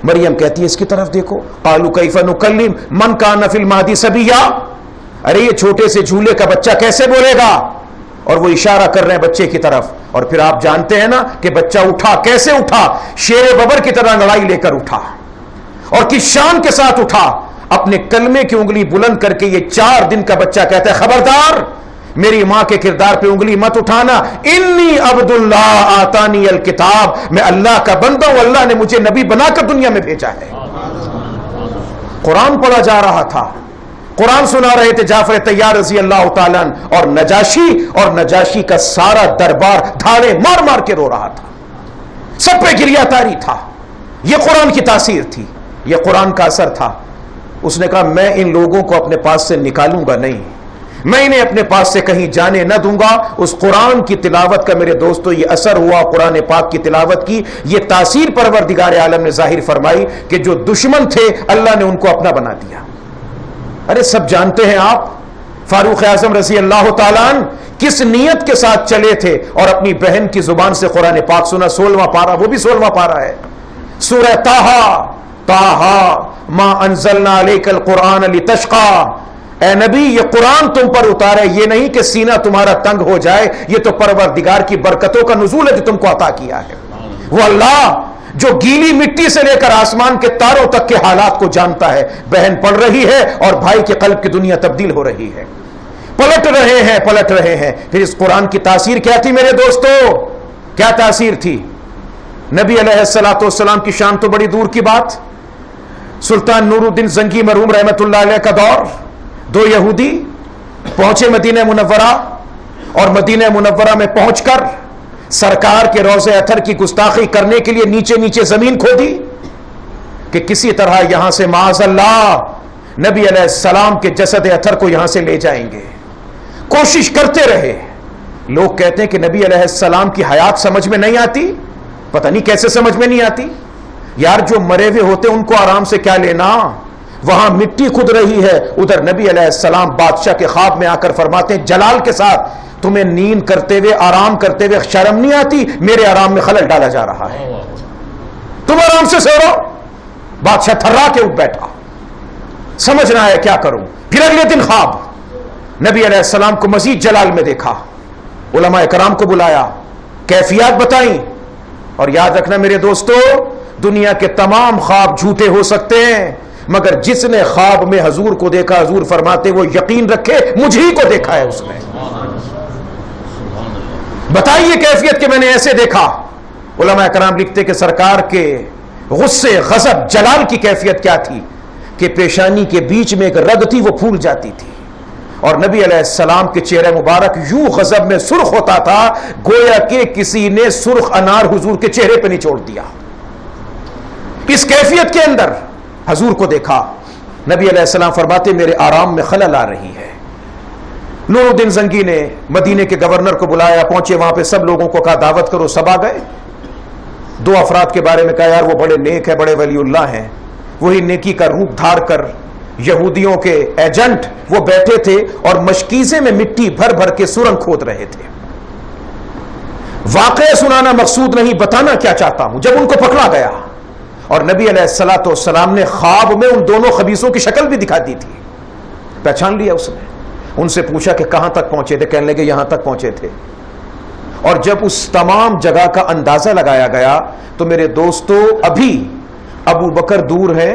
مریم کہتی ہے اس کی طرف دیکھو، قالوا کیف نکلم من کان فی المہدی صبیا، ارے یہ چھوٹے سے جھولے کا بچہ کیسے بولے گا؟ اور وہ اشارہ کر رہے ہیں بچے کی طرف، اور پھر آپ جانتے ہیں نا کہ بچہ اٹھا، کیسے اٹھا؟ شیر ببر کی طرح لڑائی لے کر اٹھا، اور کس شان کے ساتھ اٹھا؟ اپنے کلمے کی انگلی بلند کر کے یہ 4 دن کا بچہ کہتا ہے خبردار میری ماں کے کردار پہ انگلی مت اٹھانا، انی عبد اللہ آتانی الکتاب، میں اللہ کا بندہ ہوں، اللہ نے مجھے نبی بنا کر دنیا میں بھیجا ہے۔ قرآن پڑھا جا رہا تھا، قرآن سنا رہے تھے جعفر تیار رضی اللہ تعالیٰ عنہ، اور نجاشی کا سارا دربار دھاڑے مار مار کے رو رہا تھا، سب پہ گریہ تاری تھا۔ یہ قرآن کی تاثیر تھی، یہ قرآن کا اثر تھا۔ اس نے کہا میں ان لوگوں کو اپنے پاس سے نکالوں گا نہیں، میں انہیں اپنے پاس سے کہیں جانے نہ دوں گا۔ اس قرآن کی تلاوت کا میرے دوستو یہ اثر ہوا، قرآن پاک کی تلاوت کی یہ تاثیر پروردگار عالم نے ظاہر فرمائی کہ جو دشمن تھے اللہ نے ان کو اپنا بنا دیا۔ ارے سب جانتے ہیں آپ فاروق اعظم رضی اللہ تعالیٰ عنہ کس نیت کے ساتھ چلے تھے اور اپنی بہن کی زبان سے قرآن پاک سنا۔ 16واں پارہ، وہ بھی 16واں پارہ ہے، سورہ طٰہٰ ما انزلنا علیک القرآن لتشقی، اے نبی یہ قرآن تم پر اتارے یہ نہیں کہ سینہ تمہارا تنگ ہو جائے، یہ تو پروردگار کی برکتوں کا نزول ہے جو تم کو عطا کیا ہے۔ وہ اللہ جو گیلی مٹی سے لے کر آسمان کے تاروں تک کے حالات کو جانتا ہے۔ بہن پڑھ رہی ہے اور بھائی کے قلب کی دنیا تبدیل ہو رہی ہے، پلٹ رہے ہیں۔ پھر اس قرآن کی تاثیر کیا تھی میرے دوستو؟ کیا تاثیر تھی؟ نبی علیہ الصلوۃ والسلام کی شان تو بڑی دور کی بات، سلطان نور الدین زنگی مرحوم رحمت اللہ علیہ کا دور، 2 یہودی پہنچے مدینہ منورہ، اور مدینہ منورہ میں پہنچ کر سرکار کے روضے اطہر کی گستاخی کرنے کے لیے نیچے نیچے زمین کھودی کہ کسی طرح یہاں سے معاذ اللہ نبی علیہ السلام کے جسد اطہر کو یہاں سے لے جائیں گے. کوشش کرتے رہے. لوگ کہتے ہیں کہ نبی علیہ السلام کی حیات سمجھ میں نہیں آتی. پتہ نہیں کیسے سمجھ میں نہیں آتی. یار جو مرے ہوئے ہوتے ان کو آرام سے کیا لینا, وہاں مٹی کھد رہی ہے, ادھر نبی علیہ السلام بادشاہ کے خواب میں آ کر فرماتے ہیں جلال کے ساتھ تمہیں نیند کرتے ہوئے آرام کرتے ہوئے شرم نہیں آتی, میرے آرام میں خلل ڈالا جا رہا ہے, تم آرام سے سو رہو. بادشاہ تھرا کے اٹھ بیٹھا, سمجھ نہ آیا کیا کروں. پھر اگلے دن خواب, نبی علیہ السلام کو مزید جلال میں دیکھا, علماء کرام کو بلایا, کیفیات بتائیں. اور یاد رکھنا میرے دوستو, دنیا کے تمام خواب جھوٹے ہو سکتے ہیں, مگر جس نے خواب میں حضور کو دیکھا, حضور فرماتے وہ یقین رکھے مجھ ہی کو دیکھا ہے اس نے. بتائیے کیفیت کہ میں نے ایسے دیکھا. علماء کرام لکھتے کہ سرکار کے غصے غضب جلال کی کیفیت کیا تھی کہ پیشانی کے بیچ میں ایک رگ تھی وہ پھول جاتی تھی, اور نبی علیہ السلام کے چہرہ مبارک یوں غضب میں سرخ ہوتا تھا گویا کہ کسی نے سرخ انار حضور کے چہرے پہ نچوڑ دیا. اس کیفیت کے اندر حضور کو دیکھا. نبی علیہ السلام فرماتے میرے آرام میں خلل آ رہی ہے. نور الدین زنگی نے مدینے کے گورنر کو بلایا, پہنچے وہاں پہ سب لوگوں کو کہا دعوت کرو, سب آ گئے. 2 افراد کے بارے میں کہا یار وہ بڑے نیک ہے, بڑے ولی اللہ ہیں. وہی نیکی کا روپ دھار کر یہودیوں کے ایجنٹ وہ بیٹھے تھے اور مشکیزے میں مٹی بھر بھر کے سرنگ کھود رہے تھے. واقعہ سنانا مقصود نہیں, بتانا کیا چاہتا ہوں. جب ان کو پکڑا گیا اور نبی علیہ السلام نے خواب میں ان دونوں خبیثوں کی شکل بھی دکھا دی تھی, پہچان لیا اس نے. ان سے پوچھا کہ کہاں تک پہنچے تھے, کہنے لگے یہاں تک پہنچے تھے. اور جب اس تمام جگہ کا اندازہ لگایا گیا تو میرے دوستو ابھی ابو بکر دور ہے,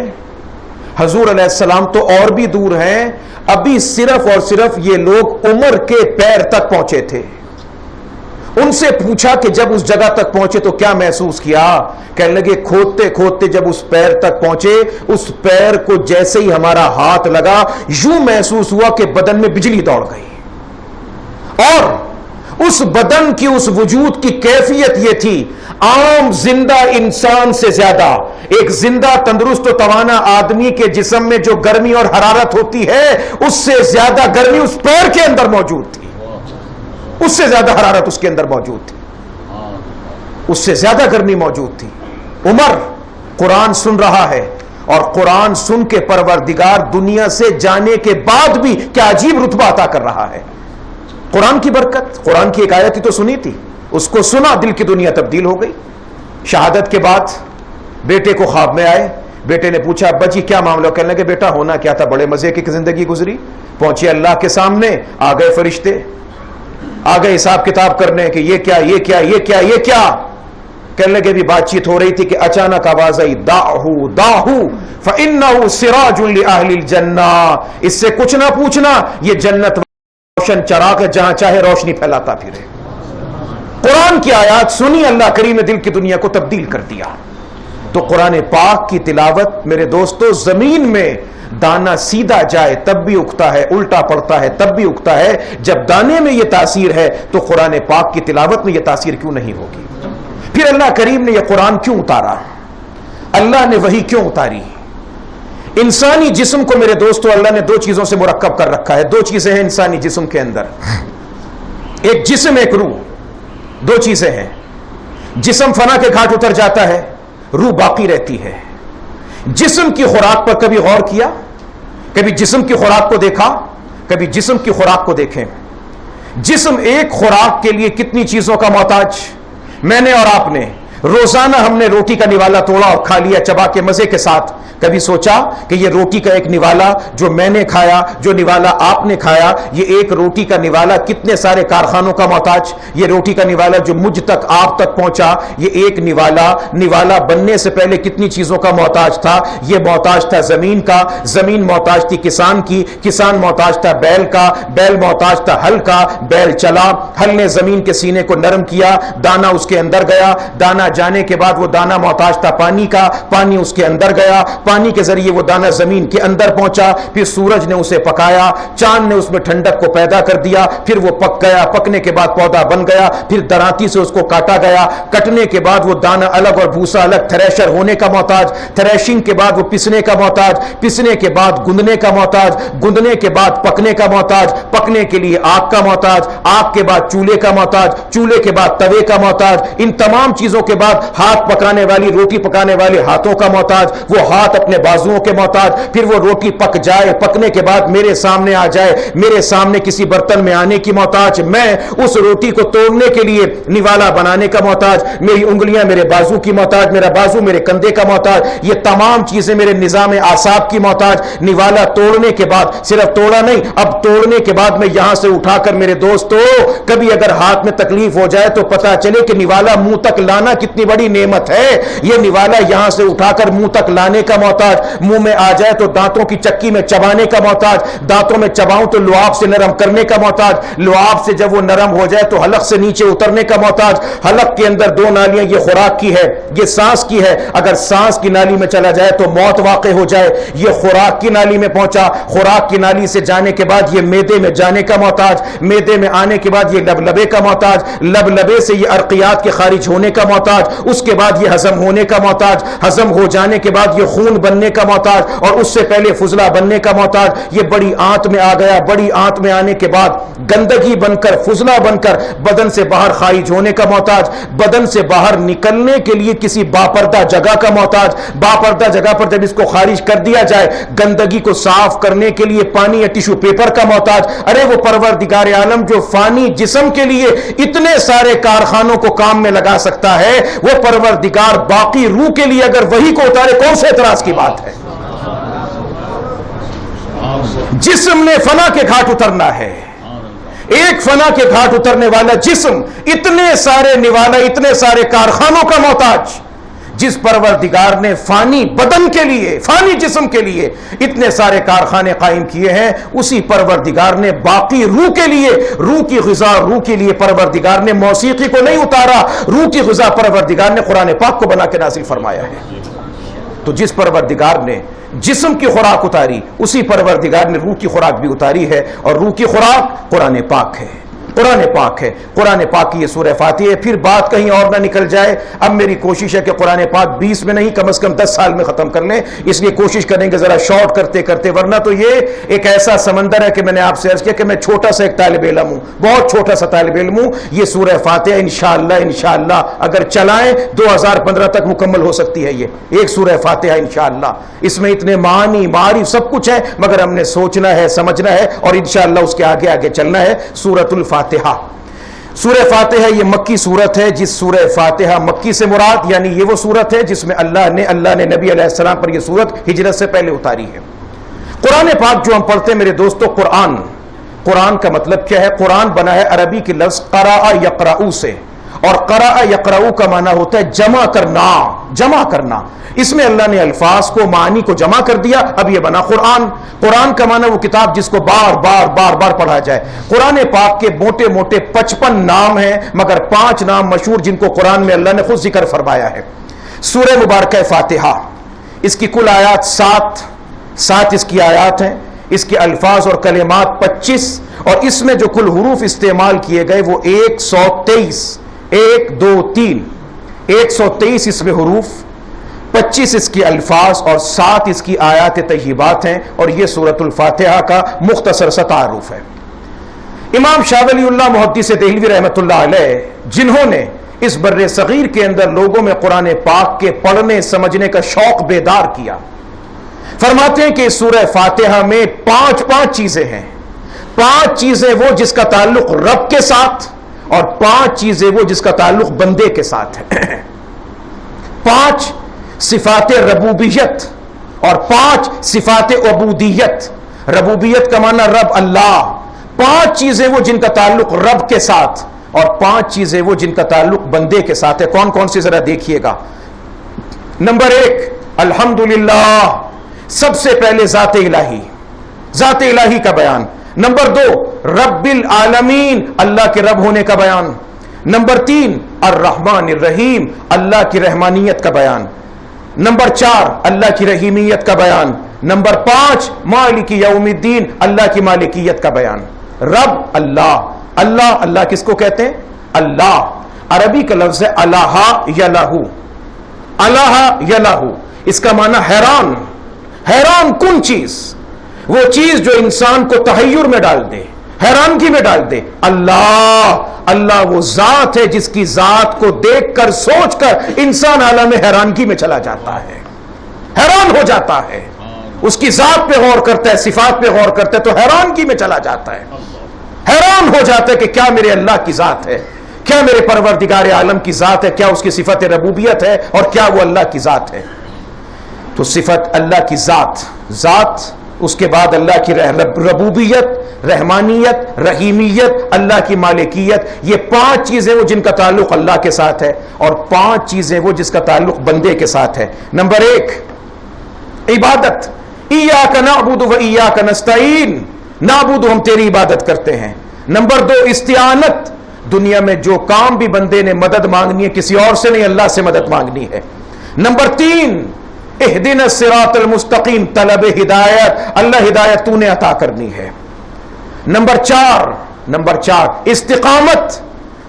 حضور علیہ السلام تو اور بھی دور ہیں, ابھی صرف اور صرف یہ لوگ عمر کے پیر تک پہنچے تھے. ان سے پوچھا کہ جب اس جگہ تک پہنچے تو کیا محسوس کیا, کہنے لگے کھودتے کھودتے جب اس پیر تک پہنچے, اس پیر کو جیسے ہی ہمارا ہاتھ لگا یوں محسوس ہوا کہ بدن میں بجلی دوڑ گئی. اور اس بدن کی اس وجود کی کیفیت یہ تھی, عام زندہ انسان سے زیادہ ایک زندہ تندرست و توانا آدمی کے جسم میں جو گرمی اور حرارت ہوتی ہے اس سے زیادہ گرمی اس پیر کے اندر موجود تھی, اس سے زیادہ حرارت اس کے اندر موجود تھی, اس سے زیادہ گرمی موجود تھی. عمر قرآن سن رہا ہے اور قرآن سن کے پروردگار دنیا سے جانے کے بعد بھی کیا عجیب رتبہ عطا کر رہا ہے. قرآن کی برکت, قرآن کی ایک آیت ہی تو سنی تھی, اس کو سنا دل کی دنیا تبدیل ہو گئی. شہادت کے بعد بیٹے کو خواب میں آئے, بیٹے نے پوچھا ابا جی کیا معاملہ, کہنے لگے بیٹا ہونا کیا تھا, بڑے مزے کی زندگی گزری. پہنچے اللہ کے سامنے, آ گئے فرشتے, آ گئے حساب کتاب کرنے کہ یہ کیا یہ کیا یہ کیا یہ کیا. کہنے لگے بھی بات چیت ہو رہی تھی کہ اچانک آواز آئی داہو داہو فإنہ سراج لأہل الجنہ, اس سے کچھ نہ پوچھنا, یہ جنت روشن چراغ ہے جہاں چاہے روشنی پھیلاتا پھرے. قرآن کی آیات سنی, اللہ کریم نے دل کی دنیا کو تبدیل کر دیا. تو قرآن پاک کی تلاوت میرے دوستو, زمین میں دانا سیدھا جائے تب بھی اگتا ہے, الٹا پڑتا ہے تب بھی اگتا ہے. جب دانے میں یہ تاثیر ہے تو قرآن پاک کی تلاوت میں یہ تاثیر کیوں نہیں ہوگی. پھر اللہ کریم نے یہ قرآن کیوں اتارا, اللہ نے وحی کیوں اتاری. انسانی جسم کو میرے دوستو اللہ نے 2 چیزوں سے مرکب کر رکھا ہے. 2 چیزیں ہیں انسانی جسم کے اندر, ایک جسم ایک روح. 2 چیزیں ہیں. جسم فنا کے گھاٹ اتر جاتا ہے, روح باقی رہتی ہے. جسم کی خوراک پر کبھی غور کیا, کبھی جسم کی خوراک کو دیکھا, کبھی جسم کی خوراک کو دیکھیں. جسم ایک خوراک کے لیے کتنی چیزوں کا محتاج. میں نے اور آپ نے روزانہ ہم نے روٹی کا نوالا توڑا اور کھا لیا چبا کے مزے کے ساتھ. کبھی سوچا کہ یہ روٹی کا ایک نوالا جو میں نے کھایا, جو نوالا آپ نے کھایا, یہ ایک روٹی کا نوالا کتنے سارے کارخانوں کا محتاج. یہ روٹی کا نوالا جو مجھ تک آپ تک پہنچا, یہ ایک نوالا بننے سے پہلے کتنی چیزوں کا محتاج تھا. یہ محتاج تھا زمین کا, زمین محتاج تھی کسان کی, کسان محتاج تھا بیل کا, بیل محتاج تھا ہل کا, بیل چلا, ہل نے زمین کے سینے کو نرم کیا, دانا اس کے اندر گیا, دانا یہاں جانے کے بعد وہ دانہ محتاج تھا پانی کا، پانی اس کے اندر گیا، پانی کے ذریعے وہ دانہ زمین کے اندر پہنچا، پھر سورج نے اسے پکایا، چاند نے اس میں ٹھنڈک کو پیدا کر دیا، پھر وہ پک گیا، پکنے کے بعد پودا بن گیا، پھر درانتی سے اس کو کاٹا گیا، کٹنے کے بعد وہ دانہ الگ اور بھوسا الگ، تھریشر ہونے کا محتاج، تھریشنگ کے بعد وہ پسنے کا محتاج، پسنے کے بعد گندنے کا محتاج، گندنے کے بعد پکنے کا محتاج، پکنے کے لیے آگ کا محتاج، آگ کے بعد چولہے کا محتاج، چولہے کے بعد توے کا محتاج، ان تمام چیزوں کے بعد ہاتھ پکانے والی، روٹی پکانے والے ہاتھوں کا محتاج، وہ ہاتھ اپنے بازوؤں کے محتاج، پھر وہ روٹی پک جائے، پکنے کے بعد میرے سامنے آ جائے، میرے سامنے کسی برتن میں آنے کی محتاج، میں اس روٹی کو توڑنے کے لیے نوالا بنانے کا محتاج، میری انگلیاں میرے بازو کی محتاج، میرا بازو میرے کندھے کا محتاج، یہ تمام چیزیں میرے نظام اعصاب کی محتاج۔ نوالا توڑنے کے بعد، صرف توڑا نہیں، اب توڑنے کے بعد میں یہاں سے اٹھا کر میرے دوستو کبھی اگر ہاتھ میں تکلیف ہو جائے تو پتا چلے کہ نوالا منہ تک لانا کتنی بڑی نعمت ہے۔ یہ نوالا یہاں سے اٹھا کر منہ تک لانے کا محتاج، منہ میں آ جائے تو دانتوں کی چکی میں چبانے کا محتاج، دانتوں میں چباؤں تو لعاب سے نرم کرنے کا محتاج، لعاب سے جب وہ نرم ہو جائے تو حلق سے نیچے اترنے کا محتاج، حلق کے اندر 2 نالیاں، یہ خوراک کی ہے، یہ سانس کی ہے، اگر سانس کی نالی میں چلا جائے تو موت واقع ہو جائے، یہ خوراک کی نالی میں پہنچا، خوراک کی نالی سے جانے کے بعد یہ معدے میں جانے کا محتاج، معدے میں آنے کے بعد یہ لبلبے کا محتاج، لبلبے سے یہ ارقیات کے خارج ہونے کا محتاج، اس کے بعد یہ ہضم ہونے کا محتاج، ہضم ہو جانے کے بعد یہ خون بننے کا محتاج، اور اس سے پہلے فضلہ بننے کا محتاج، یہ بڑی آنت میں آ گیا، بڑی آنت میں آنے کے بعد گندگی بن کر، فضلہ بن کر بدن سے باہر خارج ہونے کا محتاج، بدن سے باہر نکلنے کے لیے کسی باپردہ جگہ کا محتاج، باپردہ جگہ پر جب اس کو خارج کر دیا جائے گندگی کو صاف کرنے کے لیے پانی یا ٹیشو پیپر کا محتاج۔ ارے وہ پروردگار عالم جو فانی جسم کے لیے اتنے سارے کارخانوں کو کام میں لگا سکتا ہے، وہ پروردگار باقی روح کے لیے اگر وہی کو اتارے کون سے اعتراض کی بات ہے؟ جسم نے فنا کے گھاٹ اترنا ہے، ایک فنا کے گھاٹ اترنے والا جسم اتنے سارے نوالا، اتنے سارے کارخانوں کا محتاج، جس پروردگار نے فانی بدن کے لیے، فانی جسم کے لیے اتنے سارے کارخانے قائم کیے ہیں، اسی پروردگار نے باقی روح کے لیے، روح کی غذا، روح کے لیے پروردگار نے موسیقی کو نہیں اتارا، روح کی غذا پروردگار نے قرآن پاک کو بنا کے نازل فرمایا ہے۔ تو جس پروردگار نے جسم کی خوراک اتاری، اسی پروردگار نے روح کی خوراک بھی اتاری ہے، اور روح کی خوراک قرآن پاک ہے، قرآن پاک ہے، قرآن پاک کی یہ سورہ فاتحہ ہے۔ پھر بات کہیں اور نہ نکل جائے، اب میری کوشش ہے کہ قرآن پاک 20 میں نہیں کم از کم 10 سال میں ختم کر لیں، اس لیے کوشش کریں گے ذرا شارٹ کرتے کرتے، ورنہ تو یہ ایک ایسا سمندر ہے کہ میں نے آپ سے عرض کیا کہ میں چھوٹا سا ایک طالب علم ہوں، بہت چھوٹا سا طالب علم ہوں۔ یہ سورہ فاتحہ انشاءاللہ اگر چلائیں 2015 تک مکمل ہو سکتی ہے، یہ ایک سورہ فاتحہ انشاءاللہ۔ اس میں اتنے معانی، معارف سب کچھ ہے، مگر ہم نے سوچنا ہے، سمجھنا ہے، اور انشاءاللہ اس کے آگے آگے چلنا ہے۔ سورۃ الفاتحہ، سورہ فاتحہ یہ مکی سورت ہے، جس سورہ فاتحہ مکی سے مراد یعنی یہ وہ سورت ہے جس میں اللہ نے نبی علیہ السلام پر یہ سورت ہجرت سے پہلے اتاری ہے۔ قرآن پاک جو ہم پڑھتے ہیں میرے دوستو، قرآن کا مطلب کیا ہے؟ قرآن بنا ہے عربی کے لفظ قرأ یقرأ سے، اور قرأ یقرأ کا معنی ہوتا ہے جمع کرنا، جمع کرنا۔ اس میں اللہ نے الفاظ کو، معانی کو جمع کر دیا، اب یہ بنا قرآن۔ قرآن کا معنی وہ کتاب جس کو بار بار پڑھا جائے۔ قرآن پاک کے موٹے موٹے 55 نام ہیں، مگر 5 نام مشہور جن کو قرآن میں اللہ نے خود ذکر فرمایا ہے۔ سورہ مبارکہ فاتحہ، اس کی کل آیات 7 اس کی آیات ہیں، اس کے الفاظ اور کلمات 25، اور اس میں جو کل حروف استعمال کیے گئے وہ 123، 1 2 3 123 اس میں حروف، 25 اس کی الفاظ اور 7 اس کی آیات طیبات ہیں، اور یہ سورۃ الفاتحہ کا مختصر سا تعارف ہے۔ امام شاہ ولی اللہ محدث دہلوی رحمۃ اللہ علیہ، جنہوں نے اس بر صغیر کے اندر لوگوں میں قرآن پاک کے پڑھنے سمجھنے کا شوق بیدار کیا، فرماتے ہیں کہ سورہ فاتحہ میں 5 چیزیں ہیں۔ 5 چیزیں وہ جس کا تعلق رب کے ساتھ، اور 5 چیزیں وہ جس کا تعلق بندے کے ساتھ ہے۔ 5 صفات ربوبیت اور 5 صفات عبودیت۔ ربوبیت کا معنی رب اللہ، 5 چیزیں وہ جن کا تعلق رب کے ساتھ، اور 5 چیزیں وہ جن کا تعلق بندے کے ساتھ ہے۔ کون کون سی ذرا دیکھیے گا۔ نمبر 1 الحمدللہ، سب سے پہلے ذات الہی، ذات الہی کا بیان۔ نمبر 2 رب العالمین، اللہ کے رب ہونے کا بیان۔ نمبر 3 الرحمن الرحیم، اللہ کی رحمانیت کا بیان. نمبر 4 اللہ کی رحیمیت کا بیان. نمبر 5 مالک یوم الدین، اللہ کی مالکیت کا بیان. رب اللہ، اللہ اللہ کس کو کہتے ہیں؟ اللہ. عربی کا لفظ ہے الہ یلہ، الہ یلہ، اس کا معنی حیران، حیران کن چیز، وہ چیز جو انسان کو تحیر میں ڈال دے، حیرانگی میں ڈال دے. اللہ، اللہ وہ ذات ہے جس کی ذات کو دیکھ کر سوچ کر انسان عالم حیرانگی میں چلا جاتا ہے، حیران ہو جاتا ہے. اس کی ذات پہ غور کرتا ہے، صفات پہ غور کرتا ہے تو حیرانگی میں چلا جاتا ہے، حیران ہو جاتا ہے کہ کیا میرے اللہ کی ذات ہے، کیا میرے پروردگار عالم کی ذات ہے، کیا اس کی صفت ربوبیت ہے اور کیا وہ اللہ کی ذات ہے. تو صفت اللہ کی ذات، ذات، اس کے بعد اللہ کی ربوبیت، رحمانیت، رحیمیت، اللہ کی مالکیت، یہ 5 چیزیں وہ جن کا تعلق اللہ کے ساتھ ہے، اور 5 چیزیں وہ جس کا تعلق بندے کے ساتھ ہے. نمبر 1 عبادت، ایاک نعبد و ایاک نستعین، نعبد ہم تیری عبادت کرتے ہیں. نمبر 2 استعانت، دنیا میں جو کام بھی بندے نے مدد مانگنی ہے کسی اور سے نہیں، اللہ سے مدد مانگنی ہے. نمبر 3 اہدنا الصراط المستقیم، طلب ہدایت، اللہ ہدایت تو نے عطا کرنی ہے. نمبر 4 استقامت،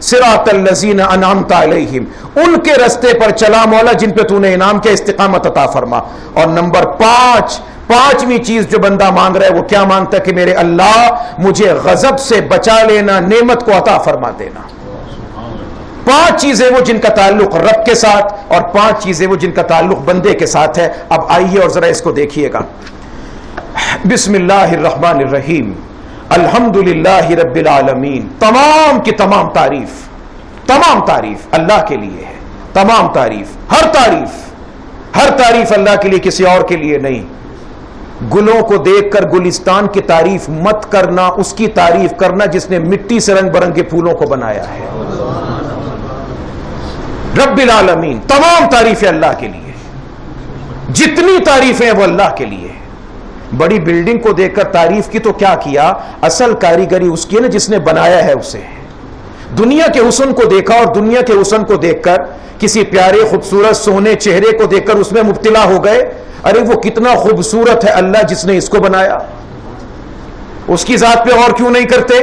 صراط الذین انعمت علیہم، ان کے رستے پر چلا مولا جن پہ تو نے انعام کیا، استقامت عطا فرما. اور نمبر 5ویں چیز جو بندہ مانگ رہا ہے وہ کیا مانگتا ہے کہ میرے اللہ مجھے غضب سے بچا لینا، نعمت کو عطا فرما دینا. 5 چیزیں وہ جن کا تعلق رب کے ساتھ اور 5 چیزیں وہ جن کا تعلق بندے کے ساتھ ہے. اب آئیے اور ذرا اس کو دیکھیے گا. بسم اللہ الرحمن الرحیم، الحمدللہ رب العالمین. تمام کی تمام تعریف اللہ کے لیے ہے. تمام تعریف، ہر تعریف اللہ کے لیے، کسی اور کے لیے نہیں. گلوں کو دیکھ کر گلستان کی تعریف مت کرنا، اس کی تعریف کرنا جس نے مٹی سے رنگ برنگے پھولوں کو بنایا ہے. رب العالمین، تمام تعریفیں اللہ کے لیے، جتنی تعریفیں وہ اللہ کے لیے. بڑی بلڈنگ کو دیکھ کر تعریف کی تو کیا کیا، اصل کاریگری اس کی ہے نا جس نے بنایا ہے اسے. دنیا کے حسن کو دیکھا اور دنیا کے حسن کو دیکھ کر کسی پیارے خوبصورت سونے چہرے کو دیکھ کر اس میں مبتلا ہو گئے. ارے وہ کتنا خوبصورت ہے اللہ جس نے اس کو بنایا، اس کی ذات پہ غور کیوں نہیں کرتے؟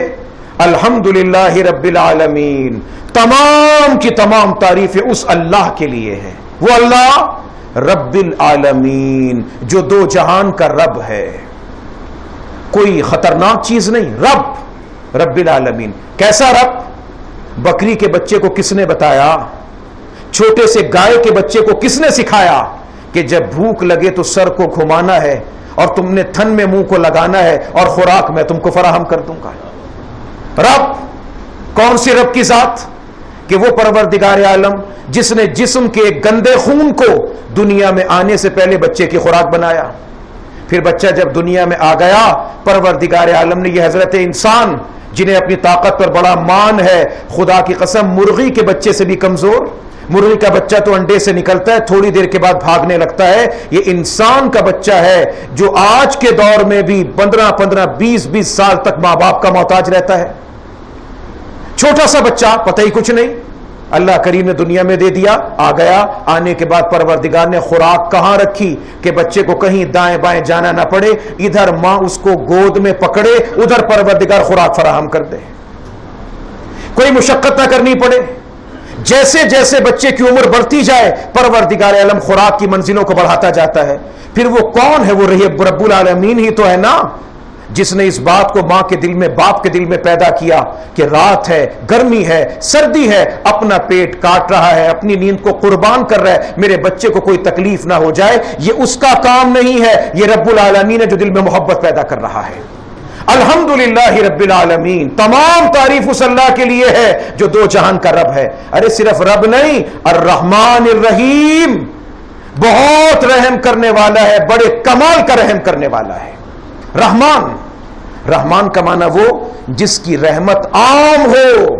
الحمدللہ رب العالمین، تمام کی تمام تعریفیں اس اللہ کے لیے ہے. وہ اللہ رب العالمین جو 2 جہان کا رب ہے، کوئی خطرناک چیز نہیں. رب العالمین. کیسا رب؟ بکری کے بچے کو کس نے بتایا؟ چھوٹے سے گائے کے بچے کو کس نے سکھایا کہ جب بھوک لگے تو سر کو گھمانا ہے اور تم نے تھن میں منہ کو لگانا ہے اور خوراک میں تم کو فراہم کر دوں گا. رب، کون سی رب کی ذات؟ کہ وہ پروردگار عالم جس نے جسم کے گندے خون کو دنیا میں آنے سے پہلے بچے کی خوراک بنایا. پھر بچہ جب دنیا میں آ گیا، پروردگار عالم نے یہ حضرت انسان جنہیں اپنی طاقت پر بڑا مان ہے، خدا کی قسم مرغی کے بچے سے بھی کمزور. مرغی کا بچہ تو انڈے سے نکلتا ہے، تھوڑی دیر کے بعد بھاگنے لگتا ہے. یہ انسان کا بچہ ہے جو آج کے دور میں بھی 15 20 سال تک ماں باپ کا محتاج رہتا ہے. چھوٹا سا بچہ، پتہ ہی کچھ نہیں، اللہ کریم نے دنیا میں دے دیا، آ گیا. آنے کے بعد پروردگار نے خوراک کہاں رکھی کہ بچے کو کہیں دائیں بائیں جانا نہ پڑے، ادھر ماں اس کو گود میں پکڑے، ادھر پروردگار خوراک فراہم کر دے، کوئی مشقت نہ کرنی پڑے. جیسے جیسے بچے کی عمر بڑھتی جائے پروردگار عالم خوراک کی منزلوں کو بڑھاتا جاتا ہے. پھر وہ کون ہے؟ وہ رب العالمین ہی تو ہے نا، جس نے اس بات کو ماں کے دل میں، باپ کے دل میں پیدا کیا کہ رات ہے، گرمی ہے، سردی ہے، اپنا پیٹ کاٹ رہا ہے، اپنی نیند کو قربان کر رہا ہے، میرے بچے کو کوئی تکلیف نہ ہو جائے. یہ اس کا کام نہیں ہے، یہ رب العالمین ہے جو دل میں محبت پیدا کر رہا ہے. الحمدللہ رب العالمین، تمام تعریف اس اللہ کے لیے ہے جو 2 جہان کا رب ہے. ارے صرف رب نہیں، الرحمن الرحیم، بہت رحم کرنے والا ہے، بڑے کمال کا رحم کرنے والا ہے. رحمان کا معنی وہ جس کی رحمت عام ہو،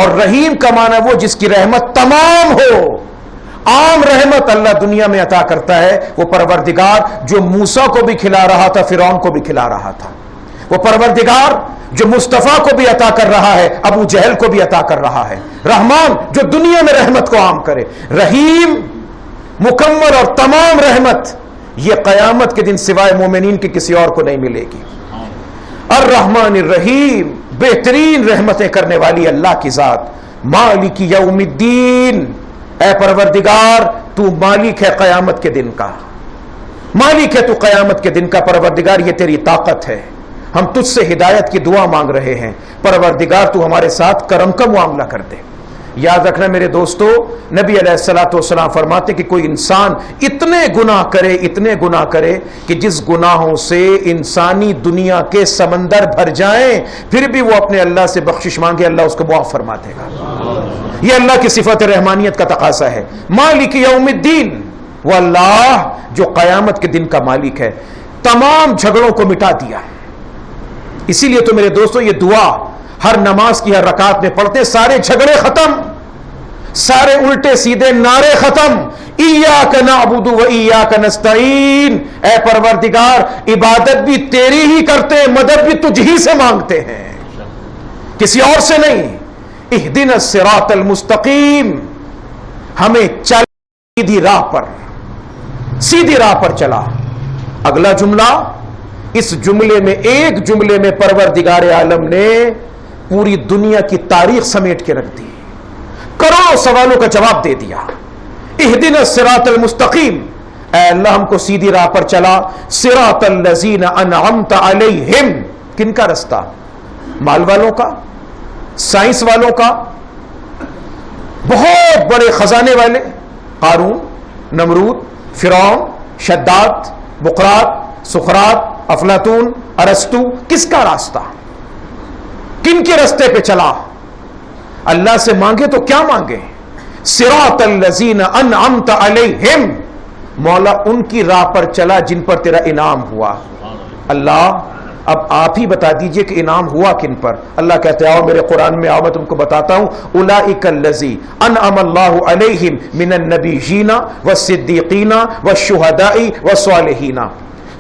اور رحیم کا معنی وہ جس کی رحمت تمام ہو. عام رحمت اللہ دنیا میں عطا کرتا ہے، وہ پروردگار جو موسیٰ کو بھی کھلا رہا تھا، فرعون کو بھی کھلا رہا تھا. وہ پروردگار جو مصطفیٰ کو بھی عطا کر رہا ہے، ابو جہل کو بھی عطا کر رہا ہے، رحمان جو دنیا میں رحمت کو عام کرے، رحیم مکمل اور تمام رحمت یہ قیامت کے دن سوائے مومنین کے کسی اور کو نہیں ملے گی۔ الرحمن الرحیم بہترین رحمتیں کرنے والی اللہ کی ذات، مالک یوم الدین، اے پروردگار تو مالک ہے قیامت کے دن کا، مالک ہے تو قیامت کے دن کا، پروردگار یہ تیری طاقت ہے، ہم تجھ سے ہدایت کی دعا مانگ رہے ہیں، پروردگار تو ہمارے ساتھ کرم کا معاملہ کر دے۔ یاد رکھنا میرے دوستو، نبی علیہ الصلوۃ والسلام فرماتے کہ کوئی انسان اتنے گناہ کرے کہ جس گناہوں سے انسانی دنیا کے سمندر بھر جائیں، پھر بھی وہ اپنے اللہ سے بخشش مانگے، اللہ اس کو معاف فرما دے گا۔ یہ اللہ کی صفت رحمانیت کا تقاضا ہے۔ مالک یوم الدین، وہ اللہ جو قیامت کے دن کا مالک ہے، تمام جھگڑوں کو مٹا دیا۔ اسی لیے تو میرے دوستو یہ دعا ہر نماز کی ہر رکعت میں پڑھتے، سارے جھگڑے ختم، سارے الٹے سیدھے نعرے ختم، ایاک نعبد و ایاک نستعین، اے پروردگار عبادت بھی تیری ہی کرتے ہیں، مدد بھی تجھ ہی سے مانگتے ہیں، کسی اور سے نہیں۔ اہدنا الصراط المستقیم، ہمیں چل سیدھی راہ پر چلا۔ اگلا جملہ، اس جملے میں ایک جملے میں پروردگار عالم نے پوری دنیا کی تاریخ سمیٹ کے رکھ دی، کروڑوں سوالوں کا جواب دے دیا۔ اہدنا الصراط المستقیم، اے اللہ ہم کو سیدھی راہ پر چلا، صراط الذین انعمت علیہم، کن کا رستہ؟ مال والوں کا، سائنس والوں کا، بہت بڑے خزانے والے، قارون، نمرود، فرعون، شداد، بقرات، سقراط، افلاطون، ارسطو، کس کا راستہ؟ کن کے رستے پہ چلا؟ اللہ سے مانگے تو کیا مانگے؟ صراط الذین انعمت علیہم، مولا ان کی راہ پر چلا جن پر تیرا انعام ہوا۔ اللہ اب آپ ہی بتا دیجئے کہ انعام ہوا کن پر؟ اللہ کہتے ہیں آؤ میرے قرآن میں آؤ، میں تم کو بتاتا ہوں، اولئک الذی انعم اللہ علیہم من النبیین والصدیقین والشہداء والصالحین۔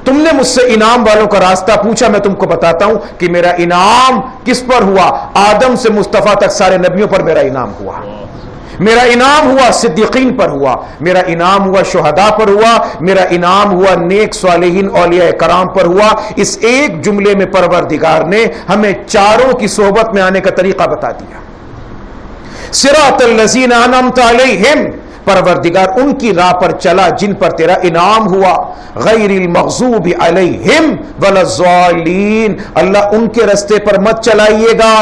تم نے مجھ سے انعام والوں کا راستہ پوچھا، میں تم کو بتاتا ہوں کہ میرا انعام کس پر ہوا؟ آدم سے مصطفیٰ تک سارے نبیوں پر میرا انعام ہوا، میرا انعام ہوا صدیقین پر ہوا، میرا انعام ہوا شہداء پر ہوا، میرا انعام ہوا نیک صالحین اولیاء کرام پر ہوا۔ اس ایک جملے میں پروردگار نے ہمیں چاروں کی صحبت میں آنے کا طریقہ بتا دیا۔ صراط الذین انعمت علیہم، پروردگار ان کی راہ پر چلا جن پر تیرا انعام ہوا، غیر المغضوب علیہم ولا الضالین، اللہ ان کے رستے پر مت چلائیے گا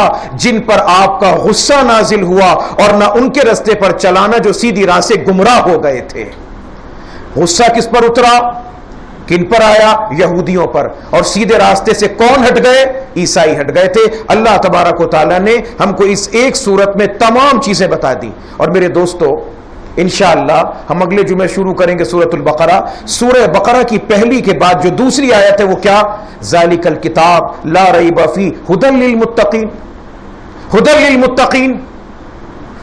جن پر آپ کا غصہ نازل ہوا، اور نہ ان کے رستے پر چلانا جو سیدھی راہ سے گمراہ ہو گئے تھے۔ غصہ کس پر اترا؟ کن پر آیا؟ یہودیوں پر۔ اور سیدھے راستے سے کون ہٹ گئے؟ عیسائی ہٹ گئے تھے۔ اللہ تبارک و تعالیٰ نے ہم کو اس ایک صورت میں تمام چیزیں بتا دی۔ اور میرے دوستو انشاءاللہ ہم اگلے جمعے شروع کریں گے سورۃ البقرہ۔ سورہ بقرہ کی پہلی کے بعد جو دوسری آیت ہے وہ کیا؟ ذالک الکتاب لا ریب فیہ ھدی للمتقین، ھدی للمتقین۔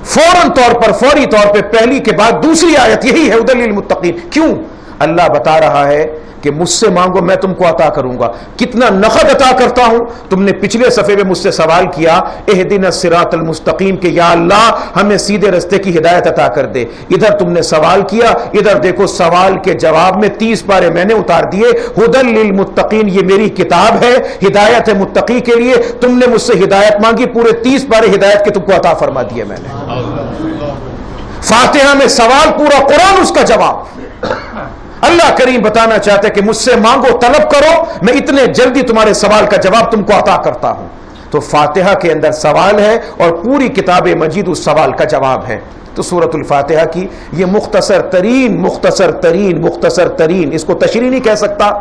فوری طور پر پہلی کے بعد دوسری آیت یہی ہے، ھدی للمتقین۔ کیوں؟ اللہ بتا رہا ہے کہ مجھ سے مانگو میں تم کو عطا کروں گا۔ کتنا نقد عطا کرتا ہوں؟ تم نے پچھلے صفحے میں مجھ سے سوال کیا اہدنا الصراط المستقیم کہ یا اللہ ہمیں سیدھے رستے کی ہدایت عطا کر دے۔ ادھر تم نے سوال کیا، ادھر دیکھو سوال کے جواب میں 30 پارے میں نے اتار دیے۔ ھدی للمتقین یہ میری کتاب ہے، ہدایت ہے متقی کے لیے۔ تم نے مجھ سے ہدایت مانگی، پورے 30 پارے ہدایت کے تم کو عطا فرما دیے میں نے۔ فاتحہ میں سوال پورا، قرآن اس کا جواب۔ اللہ کریم بتانا چاہتے کہ مجھ سے مانگو، طلب کرو، میں اتنے جلدی تمہارے سوال کا جواب تم کو عطا کرتا ہوں۔ تو فاتحہ کے اندر سوال ہے اور پوری کتاب مجید اس سوال کا جواب ہے۔ تو سورۃ الفاتحہ کی یہ مختصر ترین، اس کو تشریح نہیں کہہ سکتا،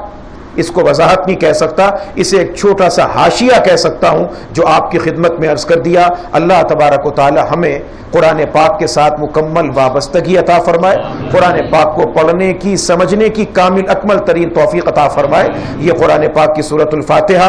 اس کو وضاحت نہیں کہہ سکتا، اسے ایک چھوٹا سا حاشیہ کہہ سکتا ہوں جو آپ کی خدمت میں عرض کر دیا۔ اللہ تبارک و تعالی ہمیں قرآن پاک کے ساتھ مکمل وابستگی عطا فرمائے، قرآن پاک کو پڑھنے کی، سمجھنے کی کامل اکمل ترین توفیق عطا فرمائے۔ یہ قرآن پاک کی سورۃ الفاتحہ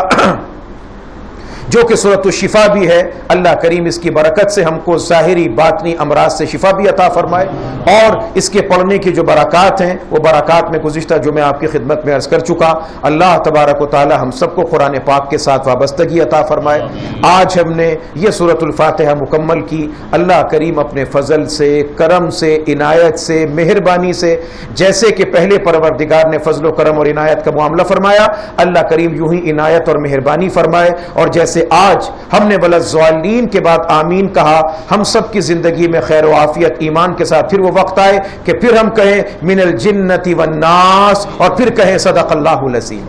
جو کہ سورۃ الشفا بھی ہے، اللہ کریم اس کی برکت سے ہم کو ظاہری باطنی امراض سے شفا بھی عطا فرمائے، اور اس کے پڑھنے کی جو برکات ہیں وہ برکات میں گزشتہ جو میں آپ کی خدمت میں عرض کر چکا، اللہ تبارک و تعالی ہم سب کو قرآن پاک کے ساتھ وابستگی عطا فرمائے۔ آج ہم نے یہ سورۃ الفاتحہ مکمل کی، اللہ کریم اپنے فضل سے، کرم سے، عنایت سے، مہربانی سے، جیسے کہ پہلے پروردگار نے فضل و کرم اور عنایت کا معاملہ فرمایا، اللہ کریم یوں ہی عنایت اور مہربانی فرمائے، اور جیسے آج ہم نے وللضالین کے بعد آمین کہا، ہم سب کی زندگی میں خیر و عافیت ایمان کے ساتھ پھر وہ وقت آئے کہ پھر ہم کہیں من الجنت والناس، اور پھر کہیں صدق اللہ العظیم۔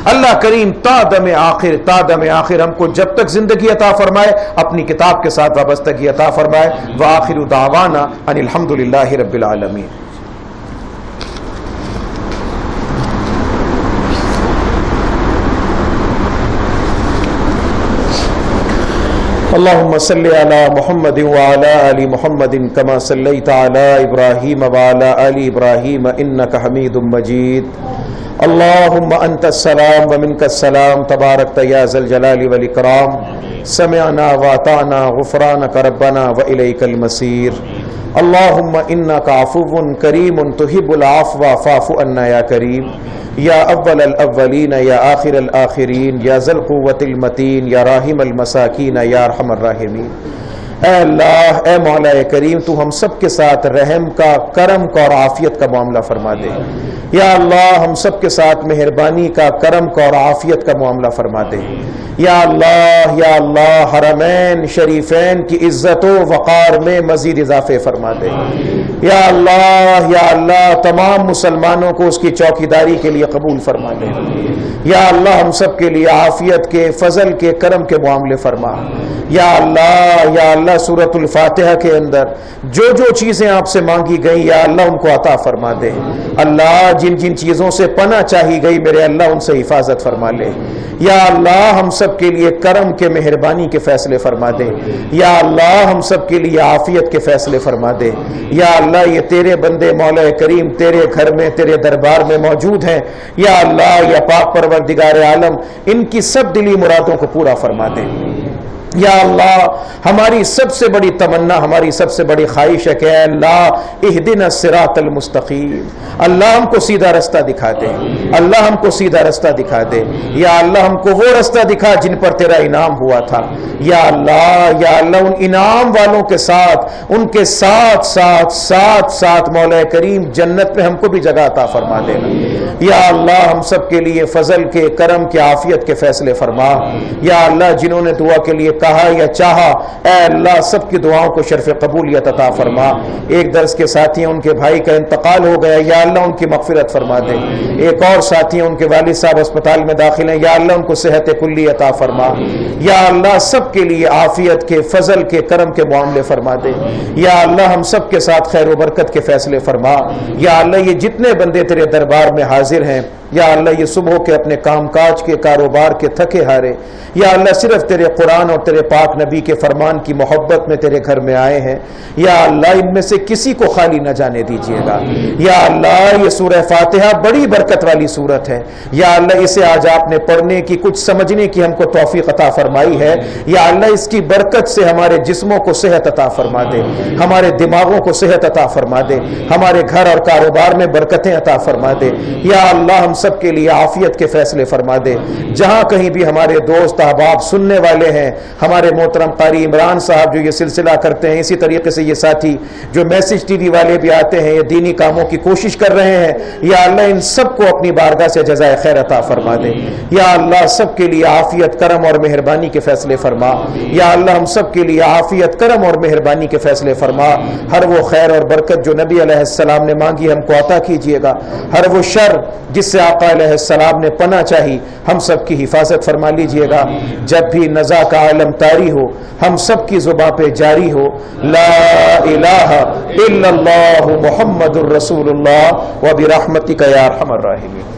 اللہ کریم تا دم آخر ہم کو جب تک زندگی عطا فرمائے اپنی کتاب کے ساتھ وابستگی عطا فرمائے۔ وآخر دعوانا ان الحمدللہ رب العالمین۔ اللهم صل على محمد وعلى آل محمد كما صليت على إبراهيم وعلى آل إبراهيم إنك حميد مجيد اللهم أنت السلام ومنك السلام تباركت يا ذا الجلال والإكرام سمعنا وأطعنا غفرانك ربنا وإليك المصير اللهم إنك عفو كريم تحب العفو فاعف عنا يا كريم یا اول الاولین یا آخر الآخرین یا ذی القوة المتین یا راحم المساکین یا ارحم الراحمین۔ اے اللہ، اے مولا کریم، تو ہم سب کے ساتھ رحم کا، کرم کا اور عافیت کا معاملہ فرما دے۔ یا اللہ، ہم سب کے ساتھ مہربانی کا، کرم کا اور عافیت کا معاملہ فرما دے۔ یا اللہ حرمین شریفین کی عزت و وقار میں مزید اضافے فرما دے۔ یا اللہ تمام مسلمانوں کو اس کی چوکیداری کے لیے قبول فرما دے۔ یا اللہ ہم سب کے لیے عافیت کے، فضل کے، کرم کے معاملے فرما۔ یا اللہ سورۃ الفاتحہ کے اندر جو جو چیزیں آپ سے مانگی گئیں یا اللہ ان کو عطا فرما دے۔ اللہ جن جن چیزوں سے پناہ چاہی گئی میرے اللہ ان سے حفاظت فرما لے۔ یا اللہ ہم سب کے لیے کرم کے، مہربانی کے فیصلے فرما دے۔ یا اللہ ہم سب کے لیے عافیت کے فیصلے فرما دے۔ یا اللہ یہ تیرے بندے مولا کریم تیرے گھر میں، تیرے دربار میں موجود ہیں، یا اللہ یا پاک پروردگار عالم ان کی سب دلی مرادوں کو پورا فرما دے۔ یا اللہ ہماری سب سے بڑی تمنا، ہماری سب سے بڑی خواہش ہے کہ اے اللہ اہدنا الصراط المستقیم، اللہ ہم کو سیدھا رستہ دکھا دے، اللہ ہم کو سیدھا رستہ دکھا دے۔ یا اللہ ہم کو وہ رستہ دکھا جن پر تیرا انعام ہوا تھا۔ یا اللہ ان انعام والوں کے ساتھ، ان کے ساتھ مولا کریم جنت میں ہم کو بھی جگہ عطا فرما دینا۔ یا اللہ ہم سب کے لیے فضل کے، کرم کے، عافیت کے فیصلے فرما۔ یا اللہ جنہوں نے دعا کے لیے کہا یا چاہا، اے اللہ سب کی دعاؤں کو شرف قبولیت عطا فرما۔ ایک درس کے ساتھی ہیں ان کے بھائی کا انتقال ہو گیا، یا اللہ ان کی مغفرت فرما دے۔ ایک اور ساتھی ہیں ان کے والد صاحب اسپتال میں داخل ہیں، یا اللہ ان کو صحت کلی عطا فرما۔ یا اللہ سب کے لیے عافیت کے، فضل کے، کرم کے معاملے فرما دے۔ یا اللہ ہم سب کے ساتھ خیر و برکت کے فیصلے فرما۔ یا اللہ یہ جتنے بندے تیرے دربار میں حاضر ہیں، یا اللہ یہ صبح کے اپنے کام کاج کے، کاروبار کے تھکے ہارے، یا اللہ صرف تیرے قرآن اور تیرے پاک نبی کے فرمان کی محبت میں تیرے گھر میں آئے ہیں، یا اللہ ان میں سے کسی کو خالی نہ جانے دیجیے گا۔ یا اللہ یہ سورہ فاتحہ بڑی برکت والی سورت ہے، یا اللہ اسے آج آپ نے پڑھنے کی، کچھ سمجھنے کی ہم کو توفیق عطا فرمائی ہے۔ یا اللہ اس کی برکت سے ہمارے جسموں کو صحت عطا فرما دے، ہمارے دماغوں کو صحت عطا فرما دے، ہمارے گھر اور کاروبار میں برکتیں عطا فرما دے۔ یا اللہ ہم سب کے لیے عافیت کے فیصلے فرما دے۔ جہاں کہیں بھی ہمارے دوست احباب سننے والے ہیں، ہمارے محترم قاری عمران صاحب جو یہ سلسلہ کرتے ہیں، اسی طریقے سے یہ ساتھی جو میسج ٹی وی والے بھی آتے ہیں، یہ دینی کاموں کی کوشش کر رہے ہیں، یا اللہ ان سب کو اپنی بارگاہ سے جزائے خیر عطا فرما دے۔ یا اللہ سب کے لیے عافیت، کرم اور مہربانی کے فیصلے فرما۔ یا اللہ ہم سب کے لیے عافیت، کرم اور مہربانی کے فیصلے فرما۔ ہر وہ خیر اور برکت جو نبی علیہ السلام نے مانگی ہم کو عطا کیجیے گا، ہر وہ شر جس سے آقا علیہ السلام نے پناہ چاہی ہم سب کی حفاظت فرما لیجئے گا۔ جب بھی نزا کا عالم طاری ہو ہم سب کی زباں پہ جاری ہو لا الہ الا اللہ محمد الرسول اللہ وبرحمتک یا ارحم الراحمین۔